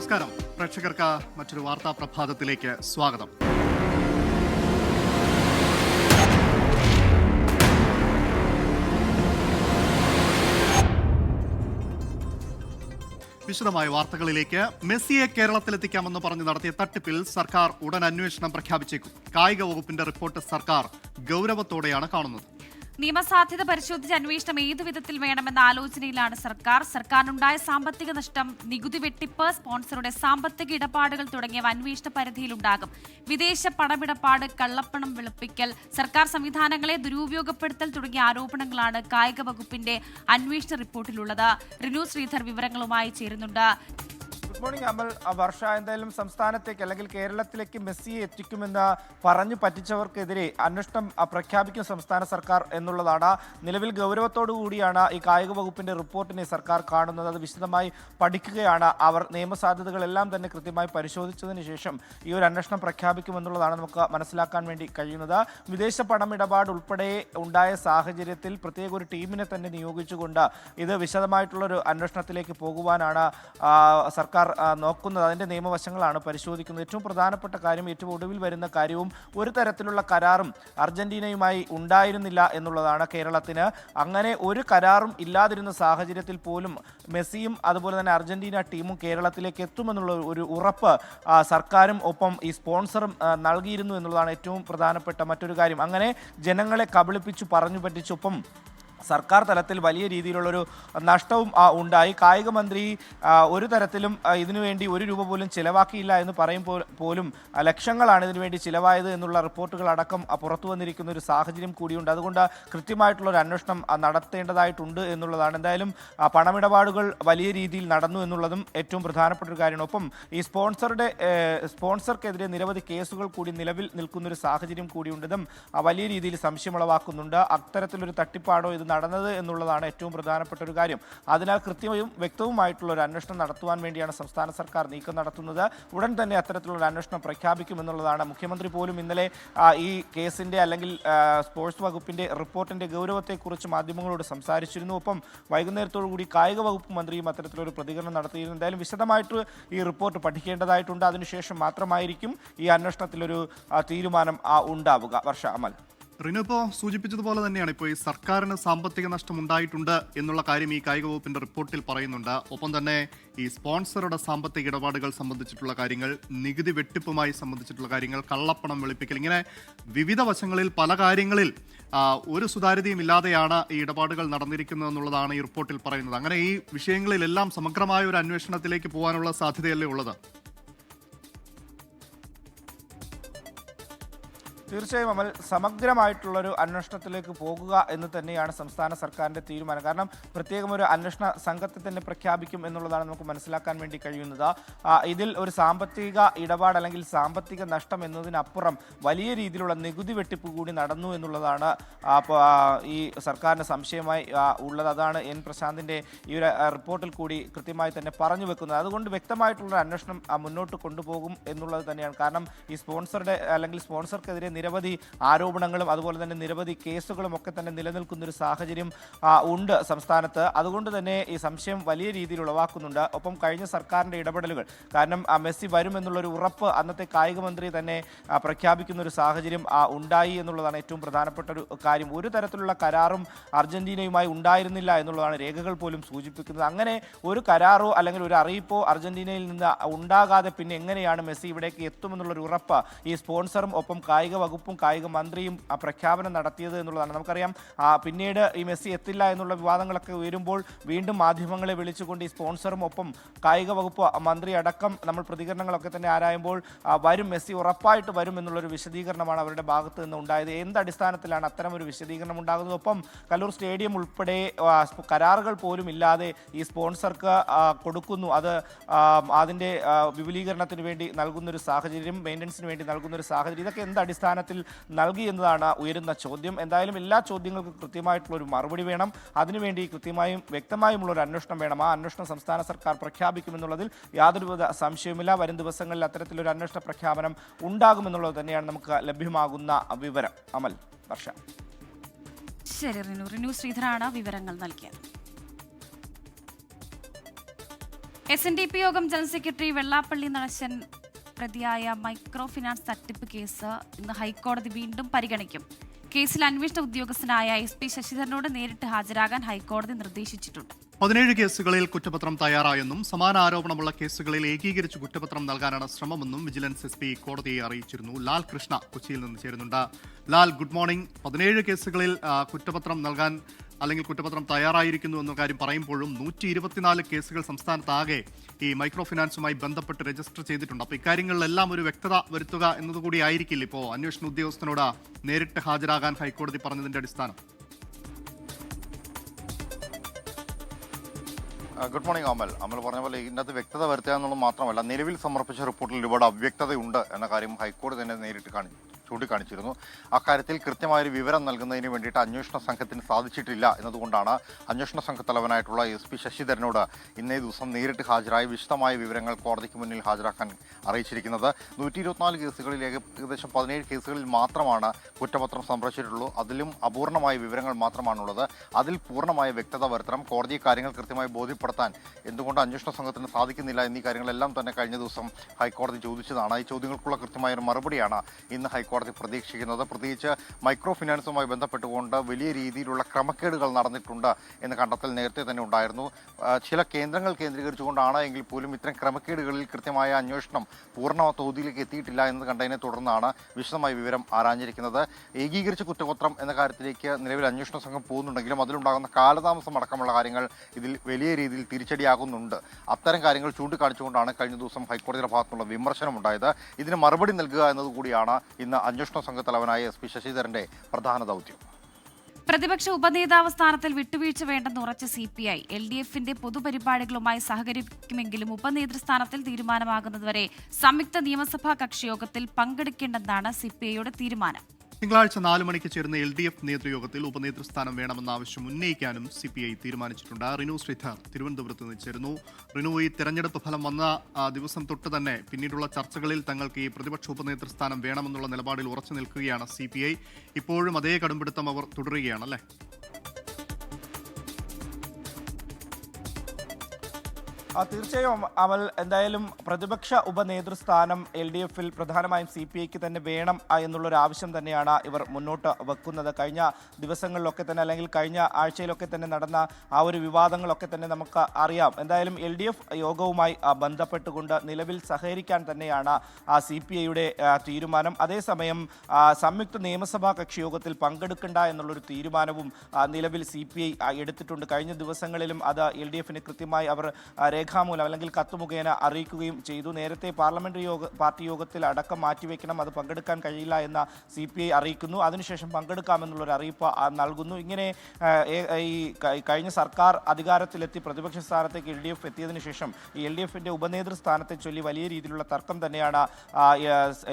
നമസ്കാരം. പ്രേക്ഷകർക്ക് മറ്റൊരു വാർത്താ പ്രഭാതത്തിലേക്ക് സ്വാഗതം. വിശദമായ വാർത്തകളിലേക്ക്. മെസ്സിയെ കേരളത്തിലെത്തിക്കാമെന്ന് പറഞ്ഞ് നടത്തിയ തട്ടിപ്പിൽ സർക്കാർ ഉടൻ അന്വേഷണം പ്രഖ്യാപിച്ചേക്കും. കായിക വകുപ്പിന്റെ റിപ്പോർട്ട് സർക്കാർ ഗൗരവത്തോടെയാണ് കാണുന്നത്. നിയമസാധ്യത പരിശോധിച്ച് അന്വേഷണം ഏതു വിധത്തിൽ വേണമെന്ന ആലോചനയിലാണ് സർക്കാർ. സർക്കാരിനുണ്ടായ സാമ്പത്തിക നഷ്ടം, നികുതി വെട്ടിപ്പ്, സ്പോൺസറുടെ സാമ്പത്തിക ഇടപാടുകൾ തുടങ്ങിയവ അന്വേഷണ പരിധിയിലുണ്ടാകും. വിദേശ പണമിടപാട്, കള്ളപ്പണം വെളുപ്പിക്കൽ, സർക്കാർ സംവിധാനങ്ങളെ ദുരുപയോഗപ്പെടുത്തൽ തുടങ്ങിയ ആരോപണങ്ങളാണ് കായിക വകുപ്പിന്റെ അന്വേഷണ റിപ്പോർട്ടിലുള്ളത്. റിനു ശ്രീധർ വിവരങ്ങളുമായി ചേരുന്നുണ്ട്. ഗുഡ് മോർണിംഗ് അമൽ. വർഷ, എന്തായാലും സംസ്ഥാനത്തേക്ക് അല്ലെങ്കിൽ കേരളത്തിലേക്ക് മെസ്സിയെ എത്തിക്കുമെന്ന് പറഞ്ഞു പറ്റിച്ചവർക്കെതിരെ അന്വേഷണം പ്രഖ്യാപിക്കും സംസ്ഥാന സർക്കാർ എന്നുള്ളതാണ്. നിലവിൽ ഗൗരവത്തോടു കൂടിയാണ് ഈ കായിക വകുപ്പിന്റെ റിപ്പോർട്ടിനെ സർക്കാർ കാണുന്നത്. അത് വിശദമായി പഠിക്കുകയാണ് അവർ. നിയമസാധ്യതകളെല്ലാം തന്നെ കൃത്യമായി പരിശോധിച്ചതിന് ശേഷം ഈ ഒരു അന്വേഷണം പ്രഖ്യാപിക്കുമെന്നുള്ളതാണ് നമുക്ക് മനസ്സിലാക്കാൻ വേണ്ടി കഴിയുന്നത്. വിദേശ പണമിടപാട് ഉൾപ്പെടെ ഉണ്ടായ സാഹചര്യത്തിൽ പ്രത്യേക ഒരു ടീമിനെ തന്നെ നിയോഗിച്ചുകൊണ്ട് ഇത് വിശദമായിട്ടുള്ളൊരു അന്വേഷണത്തിലേക്ക് പോകുവാനാണ് സർക്കാർ നോക്കുന്നത്. അതിൻ്റെ നിയമവശങ്ങളാണ് പരിശോധിക്കുന്നത്. ഏറ്റവും പ്രധാനപ്പെട്ട കാര്യം, ഏറ്റവും ഒടുവിൽ വരുന്ന കാര്യവും, ഒരു തരത്തിലുള്ള കരാറും അർജന്റീനയുമായി ഉണ്ടായിരുന്നില്ല എന്നുള്ളതാണ് കേരളത്തിന്. അങ്ങനെ ഒരു കരാറും ഇല്ലാതിരുന്ന സാഹചര്യത്തിൽ പോലും മെസ്സിയും അതുപോലെ തന്നെ അർജന്റീന ടീമും കേരളത്തിലേക്ക് എത്തുമെന്നുള്ള ഒരു ഉറപ്പ് സർക്കാരും ഒപ്പം ഈ സ്പോൺസറും നൽകിയിരുന്നു എന്നുള്ളതാണ് ഏറ്റവും പ്രധാനപ്പെട്ട മറ്റൊരു കാര്യം. അങ്ങനെ ജനങ്ങളെ കബളിപ്പിച്ചു പറഞ്ഞു പറ്റിച്ചൊപ്പം സർക്കാർ തലത്തിൽ വലിയ രീതിയിലുള്ളൊരു നഷ്ടവും ഉണ്ടായി. കായിക മന്ത്രി ഒരു തരത്തിലും ഇതിനുവേണ്ടി ഒരു രൂപ പോലും ചിലവാക്കിയില്ല എന്ന് പോലും ലക്ഷങ്ങളാണ് ഇതിനുവേണ്ടി ചിലവായത് എന്നുള്ള റിപ്പോർട്ടുകൾ അടക്കം പുറത്തു വന്നിരിക്കുന്ന ഒരു സാഹചര്യം കൂടിയുണ്ട്. അതുകൊണ്ട് കൃത്യമായിട്ടുള്ളൊരു അന്വേഷണം നടത്തേണ്ടതായിട്ടുണ്ട് എന്നുള്ളതാണ്. എന്തായാലും പണമിടപാടുകൾ വലിയ രീതിയിൽ നടന്നു എന്നുള്ളതും ഏറ്റവും പ്രധാനപ്പെട്ട ഒരു കാര്യമാണ്. ഒപ്പം ഈ സ്പോൺസർക്കെതിരെ നിരവധി കേസുകൾ കൂടി നിലവിൽ നിൽക്കുന്നൊരു സാഹചര്യം കൂടിയുണ്ട്. ഇതും വലിയ രീതിയിൽ സംശയമുളവാക്കുന്നുണ്ട്. അത്തരത്തിലൊരു തട്ടിപ്പാടോ ഇത് നടന്നത് എന്നുള്ളതാണ് ഏറ്റവും പ്രധാനപ്പെട്ട ഒരു കാര്യം. അതിനാൽ കൃത്യവും വ്യക്തവുമായിട്ടുള്ള ഒരു അന്വേഷണം നടത്തുവാൻ വേണ്ടിയാണ് സംസ്ഥാന സർക്കാർ നീക്കം നടത്തുന്നത്. ഉടൻ തന്നെ അത്തരത്തിലുള്ള അന്വേഷണം പ്രഖ്യാപിക്കുമെന്നുള്ളതാണ്. മുഖ്യമന്ത്രി പോലും ഇന്നലെ ഈ കേസിന്റെ അല്ലെങ്കിൽ സ്പോർട്സ് വകുപ്പിന്റെ റിപ്പോർട്ടിന്റെ ഗൗരവത്തെക്കുറിച്ച് മാധ്യമങ്ങളോട് സംസാരിച്ചിരുന്നു. ഒപ്പം വൈകുന്നേരത്തോടു കൂടി കായിക വകുപ്പ് മന്ത്രിയും അത്തരത്തിലൊരു പ്രതികരണം നടത്തിയിരുന്നു. എന്തായാലും വിശദമായിട്ട് ഈ റിപ്പോർട്ട് പഠിക്കേണ്ടതായിട്ടുണ്ട്. അതിനുശേഷം മാത്രമായിരിക്കും ഈ അന്വേഷണത്തിലൊരു തീരുമാനം ഉണ്ടാവുക. വർഷ, അമൽ. റിനു ഇപ്പോൾ സൂചിപ്പിച്ചതുപോലെ തന്നെയാണ് ഇപ്പോൾ ഈ സർക്കാരിന് സാമ്പത്തിക നഷ്ടം ഉണ്ടായിട്ടുണ്ട് എന്നുള്ള കാര്യം ഈ കായിക വകുപ്പിന്റെ റിപ്പോർട്ടിൽ പറയുന്നുണ്ട്. ഒപ്പം തന്നെ ഈ സ്പോൺസറുടെ സാമ്പത്തിക ഇടപാടുകൾ സംബന്ധിച്ചിട്ടുള്ള കാര്യങ്ങൾ, നികുതി വെട്ടിപ്പുമായി സംബന്ധിച്ചിട്ടുള്ള കാര്യങ്ങൾ, കള്ളപ്പണം വെളുപ്പിക്കൽ, ഇങ്ങനെ വിവിധ വശങ്ങളിൽ പല കാര്യങ്ങളിൽ ഒരു സുതാര്യതയും ഇല്ലാതെയാണ് ഈ ഇടപാടുകൾ നടന്നിരിക്കുന്നത് എന്നുള്ളതാണ് ഈ റിപ്പോർട്ടിൽ പറയുന്നത്. അങ്ങനെ ഈ വിഷയങ്ങളിലെല്ലാം സമഗ്രമായ ഒരു അന്വേഷണത്തിലേക്ക് പോകാനുള്ള സാധ്യതയല്ലേ ഉള്ളത്? തീർച്ചയായും അമൽ, സമഗ്രമായിട്ടുള്ളൊരു അന്വേഷണത്തിലേക്ക് പോകുക എന്ന് തന്നെയാണ് സംസ്ഥാന സർക്കാരിൻ്റെ തീരുമാനം. കാരണം പ്രത്യേകം ഒരു അന്വേഷണ സംഘത്തെ തന്നെ പ്രഖ്യാപിക്കും എന്നുള്ളതാണ് നമുക്ക് മനസ്സിലാക്കാൻ വേണ്ടി കഴിയുന്നത്. ഇതിൽ ഒരു സാമ്പത്തിക ഇടപാട് അല്ലെങ്കിൽ സാമ്പത്തിക നഷ്ടം എന്നതിനപ്പുറം വലിയ രീതിയിലുള്ള നികുതി വെട്ടിപ്പ് കൂടി നടന്നു എന്നുള്ളതാണ് ഈ സർക്കാരിന് സംശയമായി ഉള്ളത്. അതാണ് എൻ പ്രശാന്തിൻ്റെ ഈ ഒരു റിപ്പോർട്ടിൽ കൂടി കൃത്യമായി തന്നെ പറഞ്ഞു വെക്കുന്നത്. അതുകൊണ്ട് വ്യക്തമായിട്ടുള്ള അന്വേഷണം മുന്നോട്ട് കൊണ്ടുപോകും എന്നുള്ളത് തന്നെയാണ്. കാരണം ഈ സ്പോൺസർക്കെതിരെ നിരവധി ആരോപണങ്ങളും അതുപോലെ തന്നെ നിരവധി കേസുകളും ഒക്കെ തന്നെ നിലനിൽക്കുന്ന ഒരു സാഹചര്യം ഉണ്ട് സംസ്ഥാനത്ത്. അതുകൊണ്ട് തന്നെ ഈ സംശയം വലിയ രീതിയിൽ ഉളവാക്കുന്നുണ്ട്. ഒപ്പം കഴിഞ്ഞ സർക്കാരിൻ്റെ ഇടപെടലുകൾ, കാരണം മെസ്സി വരുമെന്നുള്ളൊരു ഉറപ്പ് അന്നത്തെ കായിക മന്ത്രി തന്നെ പ്രഖ്യാപിക്കുന്ന ഒരു സാഹചര്യം ഉണ്ടായി എന്നുള്ളതാണ് ഏറ്റവും പ്രധാനപ്പെട്ട ഒരു കാര്യം. ഒരു തരത്തിലുള്ള കരാറും അർജന്റീനയുമായി ഉണ്ടായിരുന്നില്ല എന്നുള്ളതാണ് രേഖകൾ പോലും സൂചിപ്പിക്കുന്നത്. അങ്ങനെ ഒരു കരാറോ അല്ലെങ്കിൽ ഒരു അറിയിപ്പോ അർജന്റീനയിൽ നിന്ന് ഉണ്ടാകാതെ പിന്നെ എങ്ങനെയാണ് മെസ്സി ഇവിടേക്ക് എത്തുമെന്നുള്ളൊരു ഉറപ്പ് ഈ സ്പോൺസറും ഒപ്പം കായിക വകുപ്പും കായിക മന്ത്രിയും പ്രഖ്യാപനം നടത്തിയത് എന്നുള്ളതാണ്. നമുക്കറിയാം പിന്നീട് ഈ മെസ്സി എത്തില്ല എന്നുള്ള വിവാദങ്ങളൊക്കെ ഉയരുമ്പോൾ വീണ്ടും മാധ്യമങ്ങളെ വിളിച്ചുകൊണ്ട് ഈ സ്പോൺസറും ഒപ്പം കായിക വകുപ്പ് മന്ത്രി അടക്കം നമ്മൾ പ്രതികരണങ്ങളൊക്കെ തന്നെ ആരായുമ്പോൾ മെസ്സി ഉറപ്പായിട്ട് വരും എന്നുള്ളൊരു വിശദീകരണമാണ് അവരുടെ ഭാഗത്ത് നിന്ന് ഉണ്ടായത്. എന്തടിസ്ഥാനത്തിലാണ് അത്തരം ഒരു വിശദീകരണം ഉണ്ടാകുന്നത്? ഒപ്പം കല്ലൂർ സ്റ്റേഡിയം ഉൾപ്പെടെ കരാറുകൾ പോലും ഇല്ലാതെ ഈ സ്പോൺസർക്ക് കൊടുക്കുന്നു. അത് അതിൻ്റെ വിപുലീകരണത്തിന് വേണ്ടി നൽകുന്നൊരു സാഹചര്യം, മെയിൻ്റനൻസിന് വേണ്ടി നൽകുന്നൊരു സാഹചര്യം, ഇതൊക്കെ അടിസ്ഥാനത്തിൽ നൽകി എന്നതാണ് ഉയരുന്ന ചോദ്യം. എന്തായാലും എല്ലാ ചോദ്യങ്ങൾക്കും കൃത്യമായിട്ടുള്ളൊരു മറുപടി വേണം. അതിനുവേണ്ടി കൃത്യമായും വ്യക്തമായുമുള്ളൊരു അന്വേഷണം വേണം. ആ അന്വേഷണം സംസ്ഥാന സർക്കാർ പ്രഖ്യാപിക്കുമെന്നുള്ളതിൽ യാതൊരുവിധ സംശയവുമില്ല. വരും ദിവസങ്ങളിൽ അത്തരത്തിലൊരു അന്വേഷണ പ്രഖ്യാപനം ഉണ്ടാകുമെന്നുള്ളത് തന്നെയാണ് നമുക്ക് ലഭ്യമാകുന്ന വിവരം. അമൽ, വർഷ. ശരി, റിനു ശ്രീധരാണ് വിവരങ്ങൾ നൽകിയത്. SNDP യോഗം ജനറൽ സെക്രട്ടറി വെള്ളാപ്പള്ളി നടേശൻ പ്രതിയായ മൈക്രോ ഫിനാൻസ് തട്ടിപ്പ് കേസ് ഇന്ന് ഹൈക്കോടതി വീണ്ടും പരിഗണിക്കും. കേസിൽ അന്വേഷണ ഉദ്യോഗസ്ഥനായ SP ശശിധരനോട് നേരിട്ട് ഹാജരാകാൻ ഹൈക്കോടതി നിർദ്ദേശിച്ചിട്ടുണ്ട്. 17 കേസുകളിൽ കുറ്റപത്രം തയ്യാറായെന്നും സമാന ആരോപണമുള്ള കേസുകളിൽ ഏകീകരിച്ച് കുറ്റപത്രം നൽകാനാണ് ശ്രമമെന്നും വിജിലൻസ് SP കോടതിയെ അറിയിച്ചിരുന്നു. ലാൽ കൃഷ്ണ കൊച്ചിയിൽ നിന്ന് ചേരുന്നുണ്ട്. Lal, good morning. 17 കേസുകളിൽ കുറ്റപത്രം നൽകാൻ അല്ലെങ്കിൽ കുറ്റപത്രം തയ്യാറായിരിക്കുന്നു എന്ന കാര്യം പറയുമ്പോഴും 124 കേസുകൾ സംസ്ഥാനത്താകെ ഈ മൈക്രോ ഫിനാൻസുമായി ബന്ധപ്പെട്ട് രജിസ്റ്റർ ചെയ്തിട്ടുണ്ട്. അപ്പോൾ ഇക്കാര്യങ്ങളിലെല്ലാം ഒരു വ്യക്തത വരുത്തുക എന്നതുകൂടി ആയിരിക്കില്ല ഇപ്പോൾ അന്വേഷണ ഉദ്യോഗസ്ഥനോട് നേരിട്ട് ഹാജരാകാൻ ഹൈക്കോടതി പറഞ്ഞതിന്റെ അടിസ്ഥാനം? ഗുഡ് മോർണിംഗ് അമൽ പറഞ്ഞ പോലെ ഇതിനകത്ത് വ്യക്തത വരുത്തുക എന്നുള്ളത് മാത്രമല്ല, നിലവിൽ സമർപ്പിച്ച റിപ്പോർട്ടിൽ ഒരുപാട് അവ്യക്തതയുണ്ട് എന്ന കാര്യം ഹൈക്കോടതി തന്നെ നേരിട്ട് ചൂണ്ടിക്കാണിച്ചിരുന്നു. അക്കാര്യത്തിൽ കൃത്യമായൊരു വിവരം നൽകുന്നതിന് വേണ്ടിയിട്ട് അന്വേഷണ സംഘത്തിന് സാധിച്ചിട്ടില്ല എന്നതുകൊണ്ടാണ് അന്വേഷണ സംഘ തലവനായിട്ടുള്ള SP ശശിധരനോട് ഇന്നേ ദിവസം നേരിട്ട് ഹാജരായി വിശദമായ വിവരങ്ങൾ കോടതിക്ക് മുന്നിൽ ഹാജരാക്കാൻ അറിയിച്ചിരിക്കുന്നത്. 124 കേസുകളിൽ ഏകദേശം 17 കേസുകളിൽ മാത്രമാണ് കുറ്റപത്രം സമർപ്പിച്ചിട്ടുള്ളൂ. അതിലും അപൂർണമായ വിവരങ്ങൾ മാത്രമാണുള്ളത്. അതിൽ പൂർണ്ണമായ വ്യക്തത വരുത്തണം. കോടതി കാര്യങ്ങൾ കൃത്യമായി ബോധ്യപ്പെടുത്താൻ എന്തുകൊണ്ട് അന്വേഷണ സംഘത്തിന് സാധിക്കുന്നില്ല എന്നീ കാര്യങ്ങളെല്ലാം തന്നെ കഴിഞ്ഞ ദിവസം ഹൈക്കോടതി ചോദിച്ചതാണ്. ഈ ചോദ്യങ്ങൾക്കുള്ള കൃത്യമായ ഒരു മറുപടിയാണ് ഇന്ന് ഹൈക്കോടതി പ്രതീക്ഷിക്കുന്നത്. പ്രത്യേകിച്ച് മൈക്രോ ഫിനാൻസുമായി ബന്ധപ്പെട്ടുകൊണ്ട് വലിയ രീതിയിലുള്ള ക്രമക്കേടുകൾ നടന്നിട്ടുണ്ട് എന്ന കണ്ടെത്തൽ നേരത്തെ തന്നെ ഉണ്ടായിരുന്നു. ചില കേന്ദ്രങ്ങൾ കേന്ദ്രീകരിച്ചുകൊണ്ടാണ് എങ്കിൽ പോലും ഇത്തരം ക്രമക്കേടുകളിൽ കൃത്യമായ അന്വേഷണം പൂർണ്ണ തോതിലേക്ക് എത്തിയിട്ടില്ല എന്ന് കണ്ടതിനെ തുടർന്നാണ് വിശദമായ വിവരം ആരാഞ്ഞിരിക്കുന്നത്. ഏകീകരിച്ച കുറ്റപത്രം എന്ന കാര്യത്തിലേക്ക് നിലവിൽ അന്വേഷണ സംഘം പോകുന്നുണ്ടെങ്കിലും അതിലുണ്ടാകുന്ന കാലതാമസം അടക്കമുള്ള കാര്യങ്ങൾ ഇതിൽ വലിയ രീതിയിൽ തിരിച്ചടിയാകുന്നുണ്ട്. അത്തരം കാര്യങ്ങൾ ചൂണ്ടിക്കാണിച്ചുകൊണ്ടാണ് കഴിഞ്ഞ ദിവസം ഹൈക്കോടതിയുടെ ഭാഗത്തുനിന്നുള്ള വിമർശനമുണ്ടായത്. ഇതിന് മറുപടി നൽകുക എന്നതുകൂടിയാണ് ഇന്ന് അന്വേഷണ സംഘ തലവനായ SP ശശിധരന്റെ പ്രധാന ദൗത്യം. പ്രതിപക്ഷ ഉപനേതാവ് സ്ഥാനത്തിൽ വിട്ടുവീഴ്ച വേണ്ടെന്ന് ഉറച്ച CPI LDFന്റെ പൊതുപരിപാടികളുമായി സഹകരിക്കുമെങ്കിലും ഉപനേതൃസ്ഥാനത്തിൽ തീരുമാനമാകുന്നതുവരെ സംയുക്ത നിയമസഭാ കക്ഷിയോഗത്തിൽ പങ്കെടുക്കേണ്ടെന്നാണ് CPIയുടെ തീരുമാനം. തിങ്കളാഴ്ച 4 മണിക്ക് ചേരുന്ന LDF നേതൃയോഗത്തിൽ ഉപനേതൃസ്ഥാനം വേണമെന്ന ആവശ്യം ഉന്നയിക്കാനും CPI തീരുമാനിച്ചിട്ടുണ്ട്. റിനു ശ്രീധർ തിരുവനന്തപുരത്ത് നിന്ന് ചേരുന്നു. റിനു, ഈ തെരഞ്ഞെടുപ്പ് ഫലം വന്ന ദിവസം തൊട്ട് തന്നെ പിന്നീടുള്ള ചർച്ചകളിൽ തങ്ങൾക്ക് ഈ പ്രതിപക്ഷ ഉപനേതൃസ്ഥാനം വേണമെന്നുള്ള നിലപാടിൽ ഉറച്ചു നിൽക്കുകയാണ് CPI. ഇപ്പോഴും അതേ കടുംപിടുത്തം അവർ തുടരുകയാണല്ലേ? തീർച്ചയായും അമൽ, എന്തായാലും പ്രതിപക്ഷ ഉപനേതൃസ്ഥാനം LDFൽ പ്രധാനമായും CPIക്ക് തന്നെ വേണം എന്നുള്ളൊരു ആവശ്യം തന്നെയാണ് ഇവർ മുന്നോട്ട് വെക്കുന്നത്. കഴിഞ്ഞ ദിവസങ്ങളിലൊക്കെ തന്നെ അല്ലെങ്കിൽ കഴിഞ്ഞ ആഴ്ചയിലൊക്കെ തന്നെ നടന്ന ആ ഒരു വിവാദങ്ങളൊക്കെ തന്നെ നമുക്ക് അറിയാം. എന്തായാലും LDF യോഗവുമായി ബന്ധപ്പെട്ടുകൊണ്ട് നിലവിൽ സഹകരിക്കാൻ തന്നെയാണ് CPIയുടെ തീരുമാനം. അതേസമയം സംയുക്ത നിയമസഭാ കക്ഷിയോഗത്തിൽ പങ്കെടുക്കണ്ട എന്നുള്ളൊരു തീരുമാനവും നിലവിൽ CPI എടുത്തിട്ടുണ്ട്. കഴിഞ്ഞ ദിവസങ്ങളിലും അത് LDFന് കൃത്യമായി അവർ രേഖാമൂലം അല്ലെങ്കിൽ കത്ത് മുഖേന അറിയിക്കുകയും ചെയ്തു. നേരത്തെ പാർലമെന്ററി പാർട്ടി യോഗത്തിൽ അടക്കം മാറ്റിവെക്കണം, അത് പങ്കെടുക്കാൻ കഴിയില്ല എന്ന് CPI അറിയിക്കുന്നു. അതിനുശേഷം പങ്കെടുക്കാമെന്നുള്ളൊരു അറിയിപ്പ് നൽകുന്നു. ഇങ്ങനെ ഈ കഴിഞ്ഞ സർക്കാർ അധികാരത്തിലെത്തി പ്രതിപക്ഷ സ്ഥാനത്തേക്ക് LDF എത്തിയതിനു ശേഷം ഈ LDFന്റെ ഉപനേതൃസ്ഥാനത്തെ ചൊല്ലി വലിയ രീതിയിലുള്ള തർക്കം തന്നെയാണ്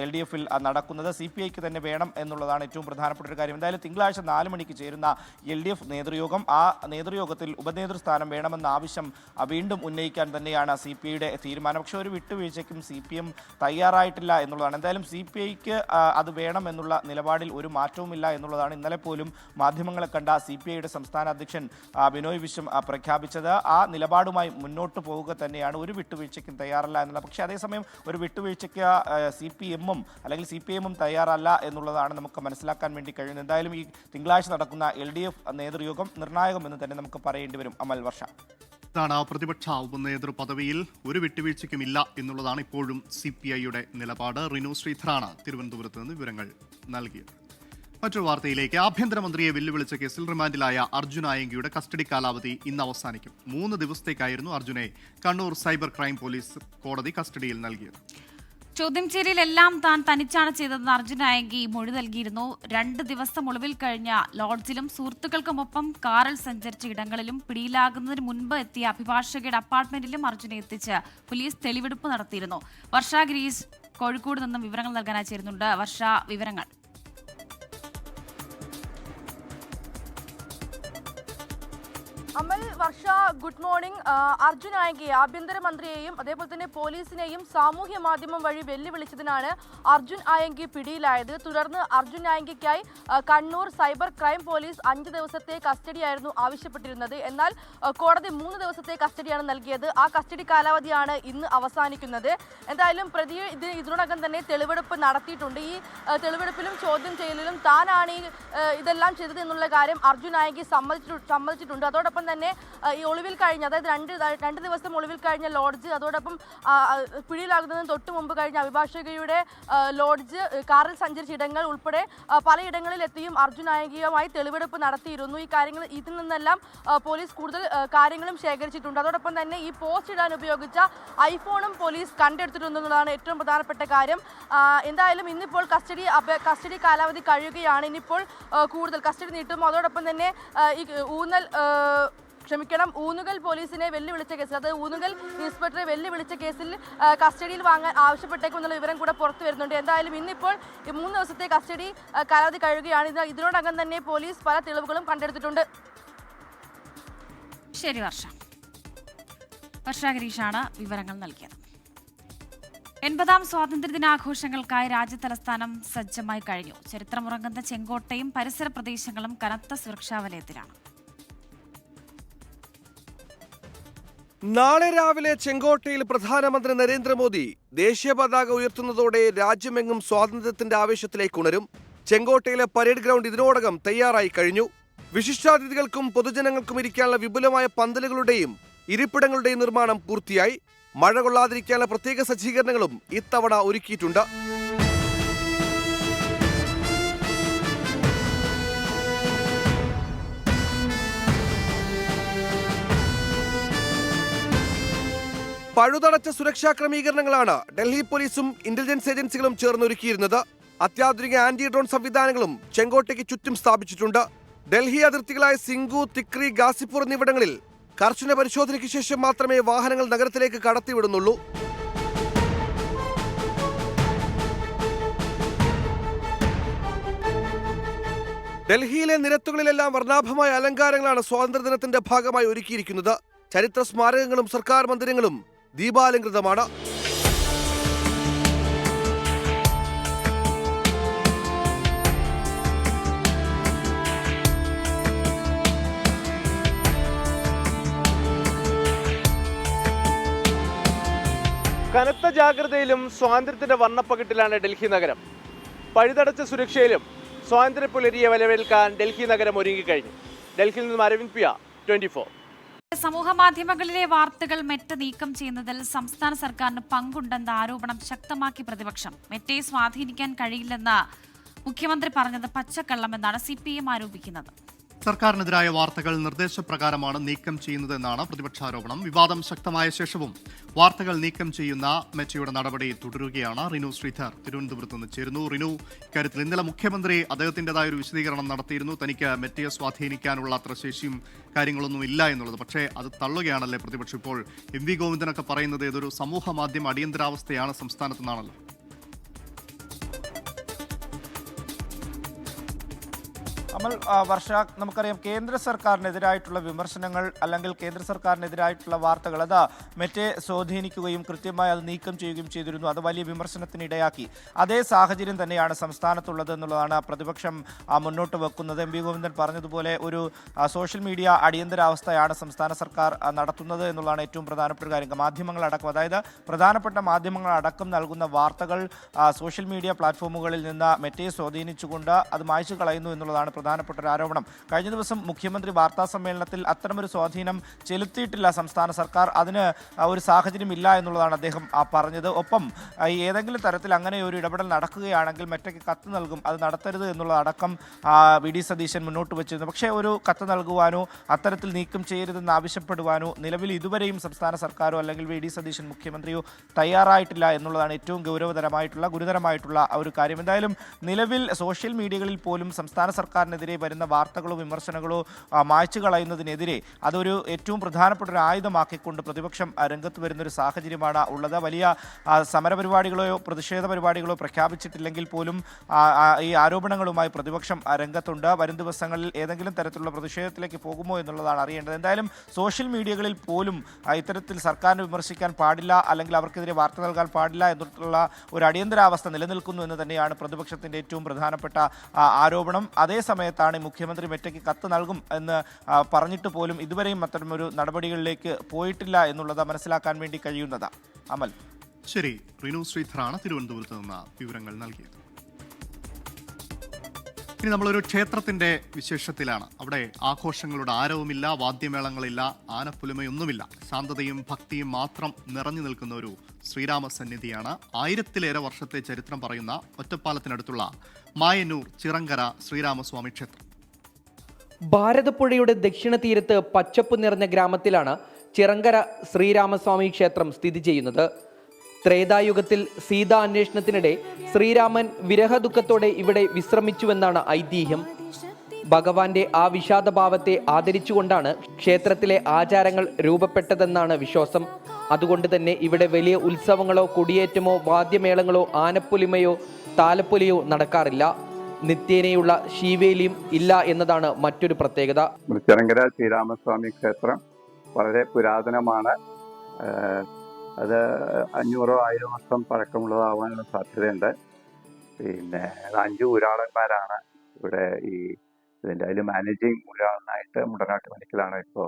LDFൽ നടക്കുന്നത്. CPIക്ക് തന്നെ വേണം എന്നുള്ളതാണ് ഏറ്റവും പ്രധാനപ്പെട്ട ഒരു കാര്യം. എന്തായാലും തിങ്കളാഴ്ച 4 മണിക്ക് ചേരുന്ന LDF നേതൃയോഗം, ആ നേതൃയോഗത്തിൽ ഉപനേതൃസ്ഥാനം വേണമെന്ന ആവശ്യം വീണ്ടും ഉന്നയിക്കാൻ തന്നെയാണ് CPIയുടെ തീരുമാനം. പക്ഷേ ഒരു വിട്ടുവീഴ്ചയ്ക്കും CPM തയ്യാറായിട്ടില്ല എന്നുള്ളതാണ്. എന്തായാലും CPIക്ക് അത് വേണം എന്നുള്ള നിലപാടിൽ ഒരു മാറ്റവുമില്ല എന്നുള്ളതാണ് ഇന്നലെ പോലും മാധ്യമങ്ങളെ കണ്ട CPIയുടെ സംസ്ഥാന അധ്യക്ഷൻ ബിനോയ് വിശ്വം പ്രഖ്യാപിച്ചത്. ആ നിലപാടുമായി മുന്നോട്ട് പോവുക തന്നെയാണ്, ഒരു വിട്ടുവീഴ്ചയ്ക്കും തയ്യാറല്ല എന്നുള്ളത്. പക്ഷേ അതേസമയം ഒരു വിട്ടുവീഴ്ചയ്ക്ക് CPMഉം തയ്യാറല്ല എന്നുള്ളതാണ് നമുക്ക് മനസ്സിലാക്കാൻ വേണ്ടി കഴിയുന്നത്. എന്തായാലും ഈ തിങ്കളാഴ്ച നടക്കുന്ന LDF നേതൃയോഗം നിർണായകം എന്ന് തന്നെ നമുക്ക് പറയേണ്ടി വരും. അമൽ, വർഷ, ഇതാണ് പ്രതിപക്ഷ ഉപനേതൃ പദവിയിൽ ഒരു വിട്ടുവീഴ്ചയ്ക്കുമില്ല എന്നുള്ളതാണ് ഇപ്പോഴും CPIയുടെ നിലപാട്. റിനു ശ്രീധറാണ് തിരുവനന്തപുരത്ത് നിന്ന് വിവരങ്ങൾ നൽകിയത്. മറ്റൊരു വാർത്തയിലേക്ക്. ആഭ്യന്തരമന്ത്രിയെ വെല്ലുവിളിച്ച കേസിൽ റിമാൻഡിലായ അർജുൻ ആയങ്കിയുടെ കസ്റ്റഡി കാലാവധി ഇന്ന് അവസാനിക്കും. 3 ദിവസത്തേക്കായിരുന്നു അർജുനെ കണ്ണൂർ സൈബർ ക്രൈം പോലീസ് കോടതി കസ്റ്റഡിയിൽ നൽകിയത്. ചോദ്യം ചെയ്യലിലെല്ലാം താൻ തനിച്ചാണ് ചെയ്തതെന്ന് അർജുൻ ആയങ്കി മൊഴി നൽകിയിരുന്നു. 2 ദിവസം ഒളിവിൽ കഴിഞ്ഞ ലോഡ്ജിലും സുഹൃത്തുക്കൾക്കുമൊപ്പം കാറിൽ സഞ്ചരിച്ച ഇടങ്ങളിലും പിടിയിലാകുന്നതിന് മുൻപ് എത്തിയ അഭിഭാഷകയുടെ അപ്പാർട്ട്മെന്റിലും അർജുനെ എത്തിച്ച് പോലീസ് തെളിവെടുപ്പ് നടത്തിയിരുന്നു. വർഷ ഗിരീഷ് കോഴിക്കോട് നിന്നും വിവരങ്ങൾ നൽകാനായി ചേരുന്നുണ്ട്. വർഷ, വിവരങ്ങൾ. അമൽ, വർഷ, ഗുഡ് മോർണിംഗ്. അർജുൻ ആയങ്കയെ ആഭ്യന്തരമന്ത്രിയെയും അതേപോലെ തന്നെ പോലീസിനെയും സാമൂഹ്യ മാധ്യമം വഴി വെല്ലുവിളിച്ചതിനാണ് അർജുൻ ആയങ്കി പിടിയിലായത്. തുടർന്ന് അർജുൻ ആയങ്കിക്കായി കണ്ണൂർ സൈബർ ക്രൈം പോലീസ് 5 ദിവസത്തെ കസ്റ്റഡിയായിരുന്നു ആവശ്യപ്പെട്ടിരുന്നത്. എന്നാൽ കോടതി 3 ദിവസത്തെ കസ്റ്റഡിയാണ് നൽകിയത്. ആ കസ്റ്റഡി കാലാവധിയാണ് ഇന്ന് അവസാനിക്കുന്നത്. എന്തായാലും പ്രതി ഇതിനോടകം തന്നെ തെളിവെടുപ്പ് നടത്തിയിട്ടുണ്ട്. ഈ തെളിവെടുപ്പിലും ചോദ്യം ചെയ്യലിലും താനാണ് ഇതെല്ലാം ചെയ്തത് എന്നുള്ള കാര്യം അർജുൻ ആയങ്കി സമ്മതിച്ചിട്ടുണ്ട്. അതോടൊപ്പം തന്നെ ഈ ഒളിവിൽ കഴിഞ്ഞ, അതായത് രണ്ട് ദിവസം ഒളിവിൽ കഴിഞ്ഞ ലോഡ്ജ്, അതോടൊപ്പം പിടിയിലാകുന്നതിന് തൊട്ട് മുമ്പ് കഴിഞ്ഞ അഭിഭാഷകയുടെ ലോഡ്ജ്, കാറിൽ സഞ്ചരിച്ച ഇടങ്ങൾ ഉൾപ്പെടെ പലയിടങ്ങളിൽ എത്തിയും അർജുൻ ആയങ്കിയുമായി തെളിവെടുപ്പ് നടത്തിയിരുന്നു. ഈ കാര്യങ്ങൾ ഇതിൽ നിന്നെല്ലാം പോലീസ് കൂടുതൽ കാര്യങ്ങളും ശേഖരിച്ചിട്ടുണ്ട്. അതോടൊപ്പം തന്നെ ഈ പോസ്റ്റ് ഇടാൻ ഉപയോഗിച്ച ഐഫോണും പോലീസ് കണ്ടെടുത്തിട്ടുണ്ടെന്നുള്ളതാണ് ഏറ്റവും പ്രധാനപ്പെട്ട കാര്യം. എന്തായാലും ഇന്നിപ്പോൾ കസ്റ്റഡി കാലാവധി കഴിയുകയാണ്. ഇനിയിപ്പോൾ കൂടുതൽ കസ്റ്റഡി നീട്ടും. അതോടൊപ്പം തന്നെ ഈ ഊന്നുകൽ പോലീസിനെ വെല്ലുവിളിച്ച കേസിൽ, അത് ഊന്നുകൽ ഇൻസ്പെക്ടറെ വെല്ലുവിളിച്ച കേസിൽ കസ്റ്റഡിയിൽ വാങ്ങാൻ ആവശ്യപ്പെട്ടേക്കുമെന്നുള്ള വിവരം കൂടെ പുറത്തു വരുന്നുണ്ട്. എന്തായാലും ഇന്നിപ്പോൾ 3 ദിവസത്തെ കസ്റ്റഡി കാലാവധി കഴിയുകയാണ്. ഇതിനോടകം തന്നെ പോലീസ് പല തെളിവുകളും കണ്ടെടുത്തിട്ടുണ്ട്. ശരി വർഷ ഗിരീഷാണ് വിവരങ്ങൾ നൽകിയത്. 80ാം സ്വാതന്ത്ര്യദിനാഘോഷങ്ങൾക്കായി രാജ്യതലസ്ഥാനം സജ്ജമായി കഴിഞ്ഞു. ചരിത്രമുറങ്ങുന്ന ചെങ്കോട്ടയും പരിസര പ്രദേശങ്ങളും കനത്ത സുരക്ഷാ വലയത്തിലാണ്. നാളെ രാവിലെ ചെങ്കോട്ടയിൽ പ്രധാനമന്ത്രി നരേന്ദ്രമോദി ദേശീയ പതാക ഉയർത്തുന്നതോടെ രാജ്യമെങ്ങും സ്വാതന്ത്ര്യത്തിന്റെ ആവേശത്തിലേക്ക് ഉണരും. ചെങ്കോട്ടയിലെ പരേഡ് ഗ്രൗണ്ട് ഇതിനോടകം തയ്യാറായി കഴിഞ്ഞു. വിശിഷ്ടാതിഥികൾക്കും പൊതുജനങ്ങൾക്കും ഇരിക്കാനുള്ള വിപുലമായ പന്തലുകളുടെയും ഇരിപ്പിടങ്ങളുടെയും നിർമ്മാണം പൂർത്തിയായി. മഴ കൊള്ളാതിരിക്കാനുള്ള പ്രത്യേക സജ്ജീകരണങ്ങളും ഇത്തവണ ഒരുക്കിയിട്ടുണ്ട്. പഴുതടച്ച സുരക്ഷാ ക്രമീകരണങ്ങളാണ് ഡൽഹി പോലീസും ഇന്റലിജൻസ് ഏജൻസികളും ചേർന്നൊരുക്കിയിരുന്നത്. അത്യാധുനിക ആന്റി ഡ്രോൺ സംവിധാനങ്ങളും ചെങ്കോട്ടയ്ക്ക് ചുറ്റും സ്ഥാപിച്ചിട്ടുണ്ട്. ഡൽഹി അതിർത്തികളായ സിംഗു, തിക്രി, ഗാസിപ്പൂർ എന്നിവിടങ്ങളിൽ കർശന പരിശോധനയ്ക്ക് ശേഷം മാത്രമേ വാഹനങ്ങൾ നഗരത്തിലേക്ക് കടത്തിവിടുന്നുള്ളൂ. ഡൽഹിയിലെ നിരത്തുകളിലെല്ലാം വർണ്ണാഭമായ അലങ്കാരങ്ങളാണ് സ്വാതന്ത്ര്യദിനത്തിന്റെ ഭാഗമായി ഒരുക്കിയിരിക്കുന്നത്. ചരിത്ര സ്മാരകങ്ങളും സർക്കാർ മന്ദിരങ്ങളും ദീപാലങ്കൃതമാണ്. കനത്ത ജാഗ്രതയിലും സ്വാതന്ത്ര്യത്തിന്റെ വർണ്ണപ്പകിട്ടിലാണ് ഡൽഹി നഗരം. പഴുതടച്ച സുരക്ഷയിലും സ്വാതന്ത്ര്യ പുലരിയെ വരവേൽക്കാൻ ഡൽഹി നഗരം ഒരുങ്ങിക്കഴിഞ്ഞു. ഡൽഹിയിൽ നിന്നും അരവിന്ദ് പിയ, 24. സമൂഹ മാധ്യമങ്ങളിലെ വാർത്തകൾ മെറ്റ നീക്കം ചെയ്യുന്നതിൽ സംസ്ഥാന സർക്കാരിന് പങ്കുണ്ടെന്ന ആരോപണം ശക്തമാക്കി പ്രതിപക്ഷം. മെറ്റയെ സ്വാധീനിക്കാൻ കഴിയില്ലെന്ന് മുഖ്യമന്ത്രി പറഞ്ഞത് പച്ചക്കള്ളമെന്നാണ് CPM ആരോപിക്കുന്നത്. സർക്കാരിനെതിരായ വാർത്തകൾ നിർദ്ദേശപ്രകാരമാണ് നീക്കം ചെയ്യുന്നതെന്നാണ് പ്രതിപക്ഷാരോപണം. വിവാദം ശക്തമായ ശേഷവും വാർത്തകൾ നീക്കം ചെയ്യുന്ന മെറ്റയുടെ നടപടി തുടരുകയാണ്. റിനു ശ്രീധർ തിരുവനന്തപുരത്ത് നിന്ന് ചേരുന്നു. റിനു, ഇക്കാര്യത്തിൽ ഇന്നലെ മുഖ്യമന്ത്രി അദ്ദേഹത്തിൻ്റെതായ ഒരു വിശദീകരണം നടത്തിയിരുന്നു. തനിക്ക് മെറ്റയെ സ്വാധീനിക്കാനുള്ള അത്ര ശേഷിയും കാര്യങ്ങളൊന്നും ഇല്ല എന്നുള്ളത്. പക്ഷേ അത് തള്ളുകയാണല്ലേ പ്രതിപക്ഷം. ഇപ്പോൾ MV ഗോവിന്ദനൊക്കെ പറയുന്നത് ഏതൊരു സമൂഹ മാധ്യമ അടിയന്തരാവസ്ഥയാണ് സംസ്ഥാനത്തെന്നാണല്ലോ. അമൽ, വർഷ, നമുക്കറിയാം കേന്ദ്ര സർക്കാരിനെതിരായിട്ടുള്ള വിമർശനങ്ങൾ അല്ലെങ്കിൽ കേന്ദ്ര സർക്കാരിനെതിരായിട്ടുള്ള വാർത്തകൾ അത് മെറ്റെ സ്വാധീനിക്കുകയും കൃത്യമായി അത് നീക്കം ചെയ്യുകയും ചെയ്തിരുന്നു. അത് വലിയ വിമർശനത്തിനിടയാക്കി. അതേ സാഹചര്യം തന്നെയാണ് സംസ്ഥാനത്തുള്ളത് എന്നുള്ളതാണ് പ്രതിപക്ഷം മുന്നോട്ട് വെക്കുന്നത്. MV ഗോവിന്ദൻ പറഞ്ഞതുപോലെ ഒരു സോഷ്യൽ മീഡിയ അടിയന്തരാവസ്ഥയാണ് സംസ്ഥാന സർക്കാർ നടത്തുന്നത് എന്നുള്ളതാണ് ഏറ്റവും പ്രധാനപ്പെട്ട കാര്യം. മാധ്യമങ്ങളടക്കം, അതായത് പ്രധാനപ്പെട്ട മാധ്യമങ്ങളടക്കം നൽകുന്ന വാർത്തകൾ സോഷ്യൽ മീഡിയ പ്ലാറ്റ്ഫോമുകളിൽ നിന്ന് മെറ്റെ സ്വാധീനിച്ചുകൊണ്ട് അത് മായ്ച്ചു കളയുന്നു എന്നുള്ളതാണ് പ്രധാനപ്പെട്ട ഒരു ആരോപണം. കഴിഞ്ഞ ദിവസം മുഖ്യമന്ത്രി വാർത്താ സമ്മേളനത്തിൽ അത്തരമൊരു സ്വാധീനം ചെലുത്തിയിട്ടില്ല സംസ്ഥാന സർക്കാർ, അതിന് ഒരു സാഹചര്യമില്ല എന്നുള്ളതാണ് അദ്ദേഹം പറഞ്ഞത്. ഒപ്പം ഏതെങ്കിലും തരത്തിൽ അങ്ങനെ ഒരു ഇടപെടൽ നടക്കുകയാണെങ്കിൽ മെറ്റയ്ക്ക് കത്ത് നൽകും, അത് നടത്തരുത് എന്നുള്ളതടക്കം VD സതീശൻ മുന്നോട്ട് വെച്ചിരുന്നു. പക്ഷേ ഒരു കത്ത് നൽകുവാനോ അത്തരത്തിൽ നീക്കം ചെയ്യരുതെന്ന് ആവശ്യപ്പെടുവാനോ നിലവിൽ ഇതുവരെയും സംസ്ഥാന സർക്കാരോ അല്ലെങ്കിൽ VD സതീശൻ മുഖ്യമന്ത്രിയോ തയ്യാറായിട്ടില്ല എന്നുള്ളതാണ് ഏറ്റവും ഗുരുതരമായിട്ടുള്ള ഒരു കാര്യം. എന്തായാലും നിലവിൽ സോഷ്യൽ മീഡിയകളിൽ പോലും സംസ്ഥാന സർക്കാരിനെതിരെ സർക്കാരിനെതിരെ വരുന്ന വാർത്തകളോ വിമർശനങ്ങളോ മായ്ച്ചു കളയുന്നതിനെതിരെ അതൊരു ഏറ്റവും പ്രധാനപ്പെട്ട ഒരു ആയുധമാക്കിക്കൊണ്ട് പ്രതിപക്ഷം രംഗത്ത് വരുന്നൊരു സാഹചര്യമാണ് ഉള്ളത്. വലിയ സമരപരിപാടികളോ പ്രതിഷേധ പരിപാടികളോ പ്രഖ്യാപിച്ചിട്ടില്ലെങ്കിൽ പോലും ഈ ആരോപണങ്ങളുമായി പ്രതിപക്ഷം രംഗത്തുണ്ട്. വരും ദിവസങ്ങളിൽ ഏതെങ്കിലും തരത്തിലുള്ള പ്രതിഷേധത്തിലേക്ക് പോകുമോ എന്നുള്ളതാണ് അറിയേണ്ടത്. എന്തായാലും സോഷ്യൽ മീഡിയകളിൽ പോലും ഇത്തരത്തിൽ സർക്കാരിനെ വിമർശിക്കാൻ പാടില്ല, അല്ലെങ്കിൽ അവർക്കെതിരെ വാർത്ത നൽകാൻ പാടില്ല എന്നുള്ള ഒരു അടിയന്തരാവസ്ഥ നിലനിൽക്കുന്നു എന്ന് തന്നെയാണ് പ്രതിപക്ഷത്തിൻ്റെ ഏറ്റവും പ്രധാനപ്പെട്ട ആരോപണം. അതേ സമയത്താണ് മുഖ്യമന്ത്രി മെറ്റയ്ക്ക് കത്ത് നൽകും എന്ന് പറഞ്ഞിട്ട് പോലും ഇതുവരെയും അത്തരമൊരു നടപടികളിലേക്ക് പോയിട്ടില്ല എന്നുള്ളത് മനസ്സിലാക്കാൻ വേണ്ടി കഴിയുന്നത്. അമൽ. ശരി, റിനു ശ്രീധറാണ് തിരുവനന്തപുരത്ത് നിന്ന് വിവരങ്ങൾ നൽകിയത്. ഇനി നമ്മളൊരു ക്ഷേത്രത്തിന്റെ വിശേഷത്തിലാണ്. അവിടെ ആഘോഷങ്ങളുടെ ആരവുമില്ല, വാദ്യമേളങ്ങളില്ല, ആനപ്പുലിമയൊന്നുമില്ല. ശാന്തതയും ഭക്തിയും മാത്രം നിറഞ്ഞു നിൽക്കുന്ന ഒരു ശ്രീരാമ സന്നിധിയാണ് 1000-ലേറെ വർഷത്തെ ചരിത്രം പറയുന്ന ഒറ്റപ്പാലത്തിനടുത്തുള്ള മായന്നൂർ ചിറങ്കര ശ്രീരാമസ്വാമി ക്ഷേത്രം. ഭാരതപ്പുഴയുടെ ദക്ഷിണ തീരത്ത് പച്ചപ്പ് നിറഞ്ഞ ഗ്രാമത്തിലാണ് ചിറങ്കര ശ്രീരാമസ്വാമി ക്ഷേത്രം സ്ഥിതി ചെയ്യുന്നത്. ത്രേതായുഗത്തിൽ സീതാ അന്വേഷണത്തിനിടെ ശ്രീരാമൻ വിരഹദുഃഖത്തോടെ ഇവിടെ വിശ്രമിച്ചുവെന്നാണ് ഐതിഹ്യം. ഭഗവാന്റെ ആ വിഷാദഭാവത്തെ ആദരിച്ചുകൊണ്ടാണ് ക്ഷേത്രത്തിലെ ആചാരങ്ങൾ രൂപപ്പെട്ടതെന്നാണ് വിശ്വാസം. അതുകൊണ്ട് തന്നെ ഇവിടെ വലിയ ഉത്സവങ്ങളോ കൊടിയേറ്റമോ വാദ്യമേളങ്ങളോ ആനപ്പൊലിമയോ താലപ്പൊലിയോ നടക്കാറില്ല. നിത്യേനയുള്ള ശീവേലിയും ഇല്ല എന്നതാണ് മറ്റൊരു പ്രത്യേകത. ചിറങ്കര ശ്രീരാമസ്വാമി ക്ഷേത്രം വളരെ പുരാതനമാണ്. അത് 500-1000 വർഷം പഴക്കമുള്ളതാവാനുള്ള സാധ്യതയുണ്ട്. പിന്നെ 5 ഊരാളന്മാരാണ് ഇവിടെ ഇതിൻ്റെ അതിൽ മാനേജിങ് ഊരാളനായിട്ട് മുടനാട്ട് മണിക്കലാണ് ഇപ്പോൾ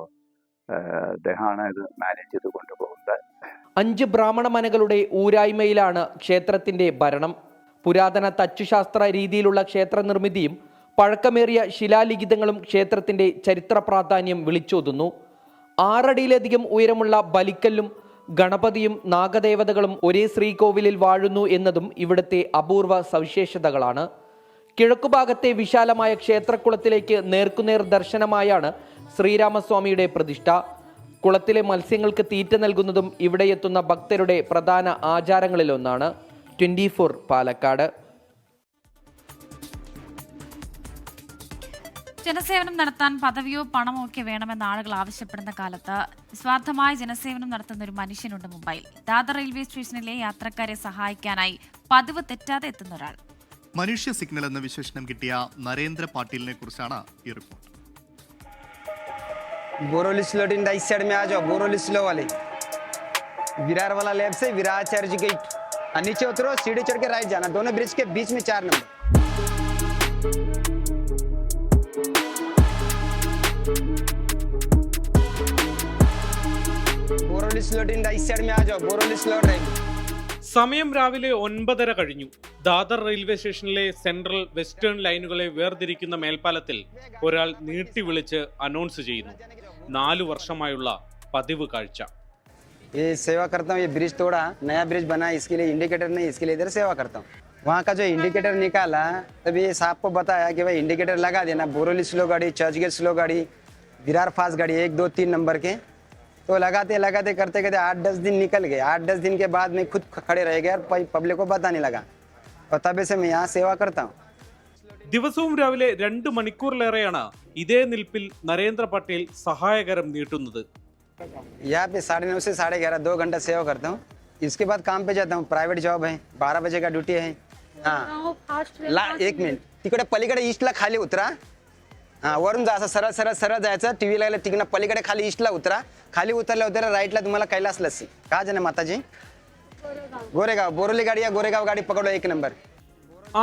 അദ്ദേഹമാണ് ഇത് മാനേജ് ചെയ്ത് കൊണ്ടുപോകുന്നത്. 5 ബ്രാഹ്മണ മനകളുടെ ഊരായ്മയിലാണ് ക്ഷേത്രത്തിന്റെ ഭരണം. പുരാതന തച്ചുശാസ്ത്ര രീതിയിലുള്ള ക്ഷേത്ര നിർമ്മിതിയും പഴക്കമേറിയ ശിലാലിഖിതങ്ങളും ക്ഷേത്രത്തിന്റെ ചരിത്ര പ്രാധാന്യം വിളിച്ചോതുന്നു. 6 അടിയിലധികം ഉയരമുള്ള ബലിക്കല്ലും ഗണപതിയും നാഗദേവതകളും ഒരേ ശ്രീകോവിലിൽ വാഴുന്നു എന്നതും ഇവിടുത്തെ അപൂർവ സവിശേഷതകളാണ്. കിഴക്കുഭാഗത്തെ വിശാലമായ ക്ഷേത്രക്കുളത്തിലേക്ക് നേർക്കുനേർ ദർശനമായാണ് ശ്രീരാമസ്വാമിയുടെ പ്രതിഷ്ഠ. കുളത്തിലെ മത്സ്യങ്ങൾക്ക് തീറ്റ നൽകുന്നതും ഇവിടെ എത്തുന്ന ഭക്തരുടെ പ്രധാന ആചാരങ്ങളിലൊന്നാണ്. 24 പാലക്കാട്. ജനസേവനം നടത്താൻ പദവിയോ പണമോ ഒക്കെ വേണമെന്ന് ആളുകൾ ആവശ്യപ്പെടുന്ന കാലത്ത് നിസ്വാർത്ഥമായ ജനസേവനം നടത്തുന്ന ഒരു മനുഷ്യനുണ്ട് മുംബൈയിൽ. ദാദർ റെയിൽവേ സ്റ്റേഷനിലെ യാത്രക്കാരെ സഹായിക്കാനായി പതിവ് തെറ്റാതെ എത്തുന്ന ഒരാൾ. മനുഷ്യ സിഗ്നൽ എന്ന വിശേഷണം കിട്ടിയ നരേന്ദ്ര പാട്ടീലിനെ കുറിച്ചാണ് ഈ റിപ്പോർട്ട്. बोरोली स्लो इस साइड में आ जाओ, बोरोली स्लो वाले विरार वाला लेफ्ट से विरार चर्च गेट, नीचे उतरो, सीढ़ी चढ़ के राइट जाना, दोनों ब्रिज के बीच में 4 नंबर. बोरोली स्लो इस साइड में आ जाओ, बोरोली स्लो ड्राइव. സമയം രാവിലെ 9:30 കഴിഞ്ഞു. ദാദർ റെയിൽവേ സ്റ്റേഷനിലെ സെൻട്രൽ വെസ്റ്റേൺ ലൈനുകളെ വേർതിരിക്കുന്ന മേൽപ്പാലത്തിൽ ഒരാൾ നീട്ടി വിളിച്ച് അനൗൺസ് ചെയ്യുന്നു. 4 വർഷമായുള്ള പതിവ് കാഴ്ച. ये सेवा करता हूँ, ये ब्रिज तोड़ा, नया ब्रिज बना, इसके लिए इंडिकेटर नहीं, इसके लिए इधर सेवा करता हूँ. वहाँ का जो इंडिकेटर निकाला तब ये साहब को बताया कि भाई इंडिकेटर लगा देना, बोरोली स्लो गाड़ी, चर्च गेट स्लो गाड़ी, विरार फास्ट गाड़ी 1, 2, 3 नंबर के. तो लगाते लगाते करते करते 8-10 दिन निकल गए. 8-10 दिन के बाद मैं खुद खड़े रह गया और पब्लिक को पता नहीं लगा, और तब से मैं यहाँ सेवा करता हूँ. ദിവസവും രാവിലെ 2 മണിക്കൂറിലേറെയാണ് ഇതേ നിൽപ്പിൽ നരേന്ദ്ര പട്ടേൽ സഹായകരം നീട്ടുന്നത്. यहाँ पे 9:30 से 11:30 2 घंटा सेवा करता हूँ. इसके बाद काम पे जाता हूँ. प्राइवेट जॉब है, 12 बजे का ड्यूटी है. हाँ 1 मिनिट तिकडे पलीकडे ईस्टला खाली उतरा. हां वरून जा, असं सरळ सरळ सरळ जायचं. टीव्ही लागला तिकडे पलीकडे खाली ईस्टला उतरा. खाली उतरल्या उतरल्या राईटला तुम्हाला कैलास लस्सी. कहा जाना माताजी? गोरेगाव. बोरोली गाड़ी या गोरेगाव गाड़ी पकड़ो 1 नंबर.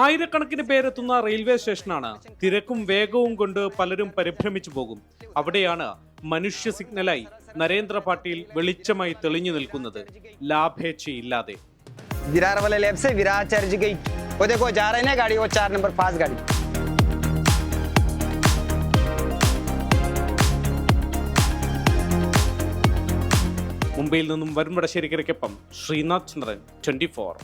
ആയിരക്കണക്കിന് പേരെത്തുന്ന റെയിൽവേ സ്റ്റേഷനാണ്. തിരക്കും വേഗവും കൊണ്ട് പലരും പരിഭ്രമിച്ചു പോകും. അവിടെയാണ് മനുഷ്യ സിഗ്നലായി നരേന്ദ്ര പാട്ടീൽ വെളിച്ചമായി തെളിഞ്ഞു നിൽക്കുന്നത്, ലാഭേച്ഛയില്ലാതെ. विरार वाले लेफ्ट से विरार चर्च गेट, वो देखो जा रहे ना गाड़ी, वो 4 नंबर फास्ट गाड़ी. മുംബൈയിൽ നിന്നും വരുൺ വടശ്ശേരിക്കൊപ്പം ശ്രീനാഥ് ചന്ദ്രൻ, 24.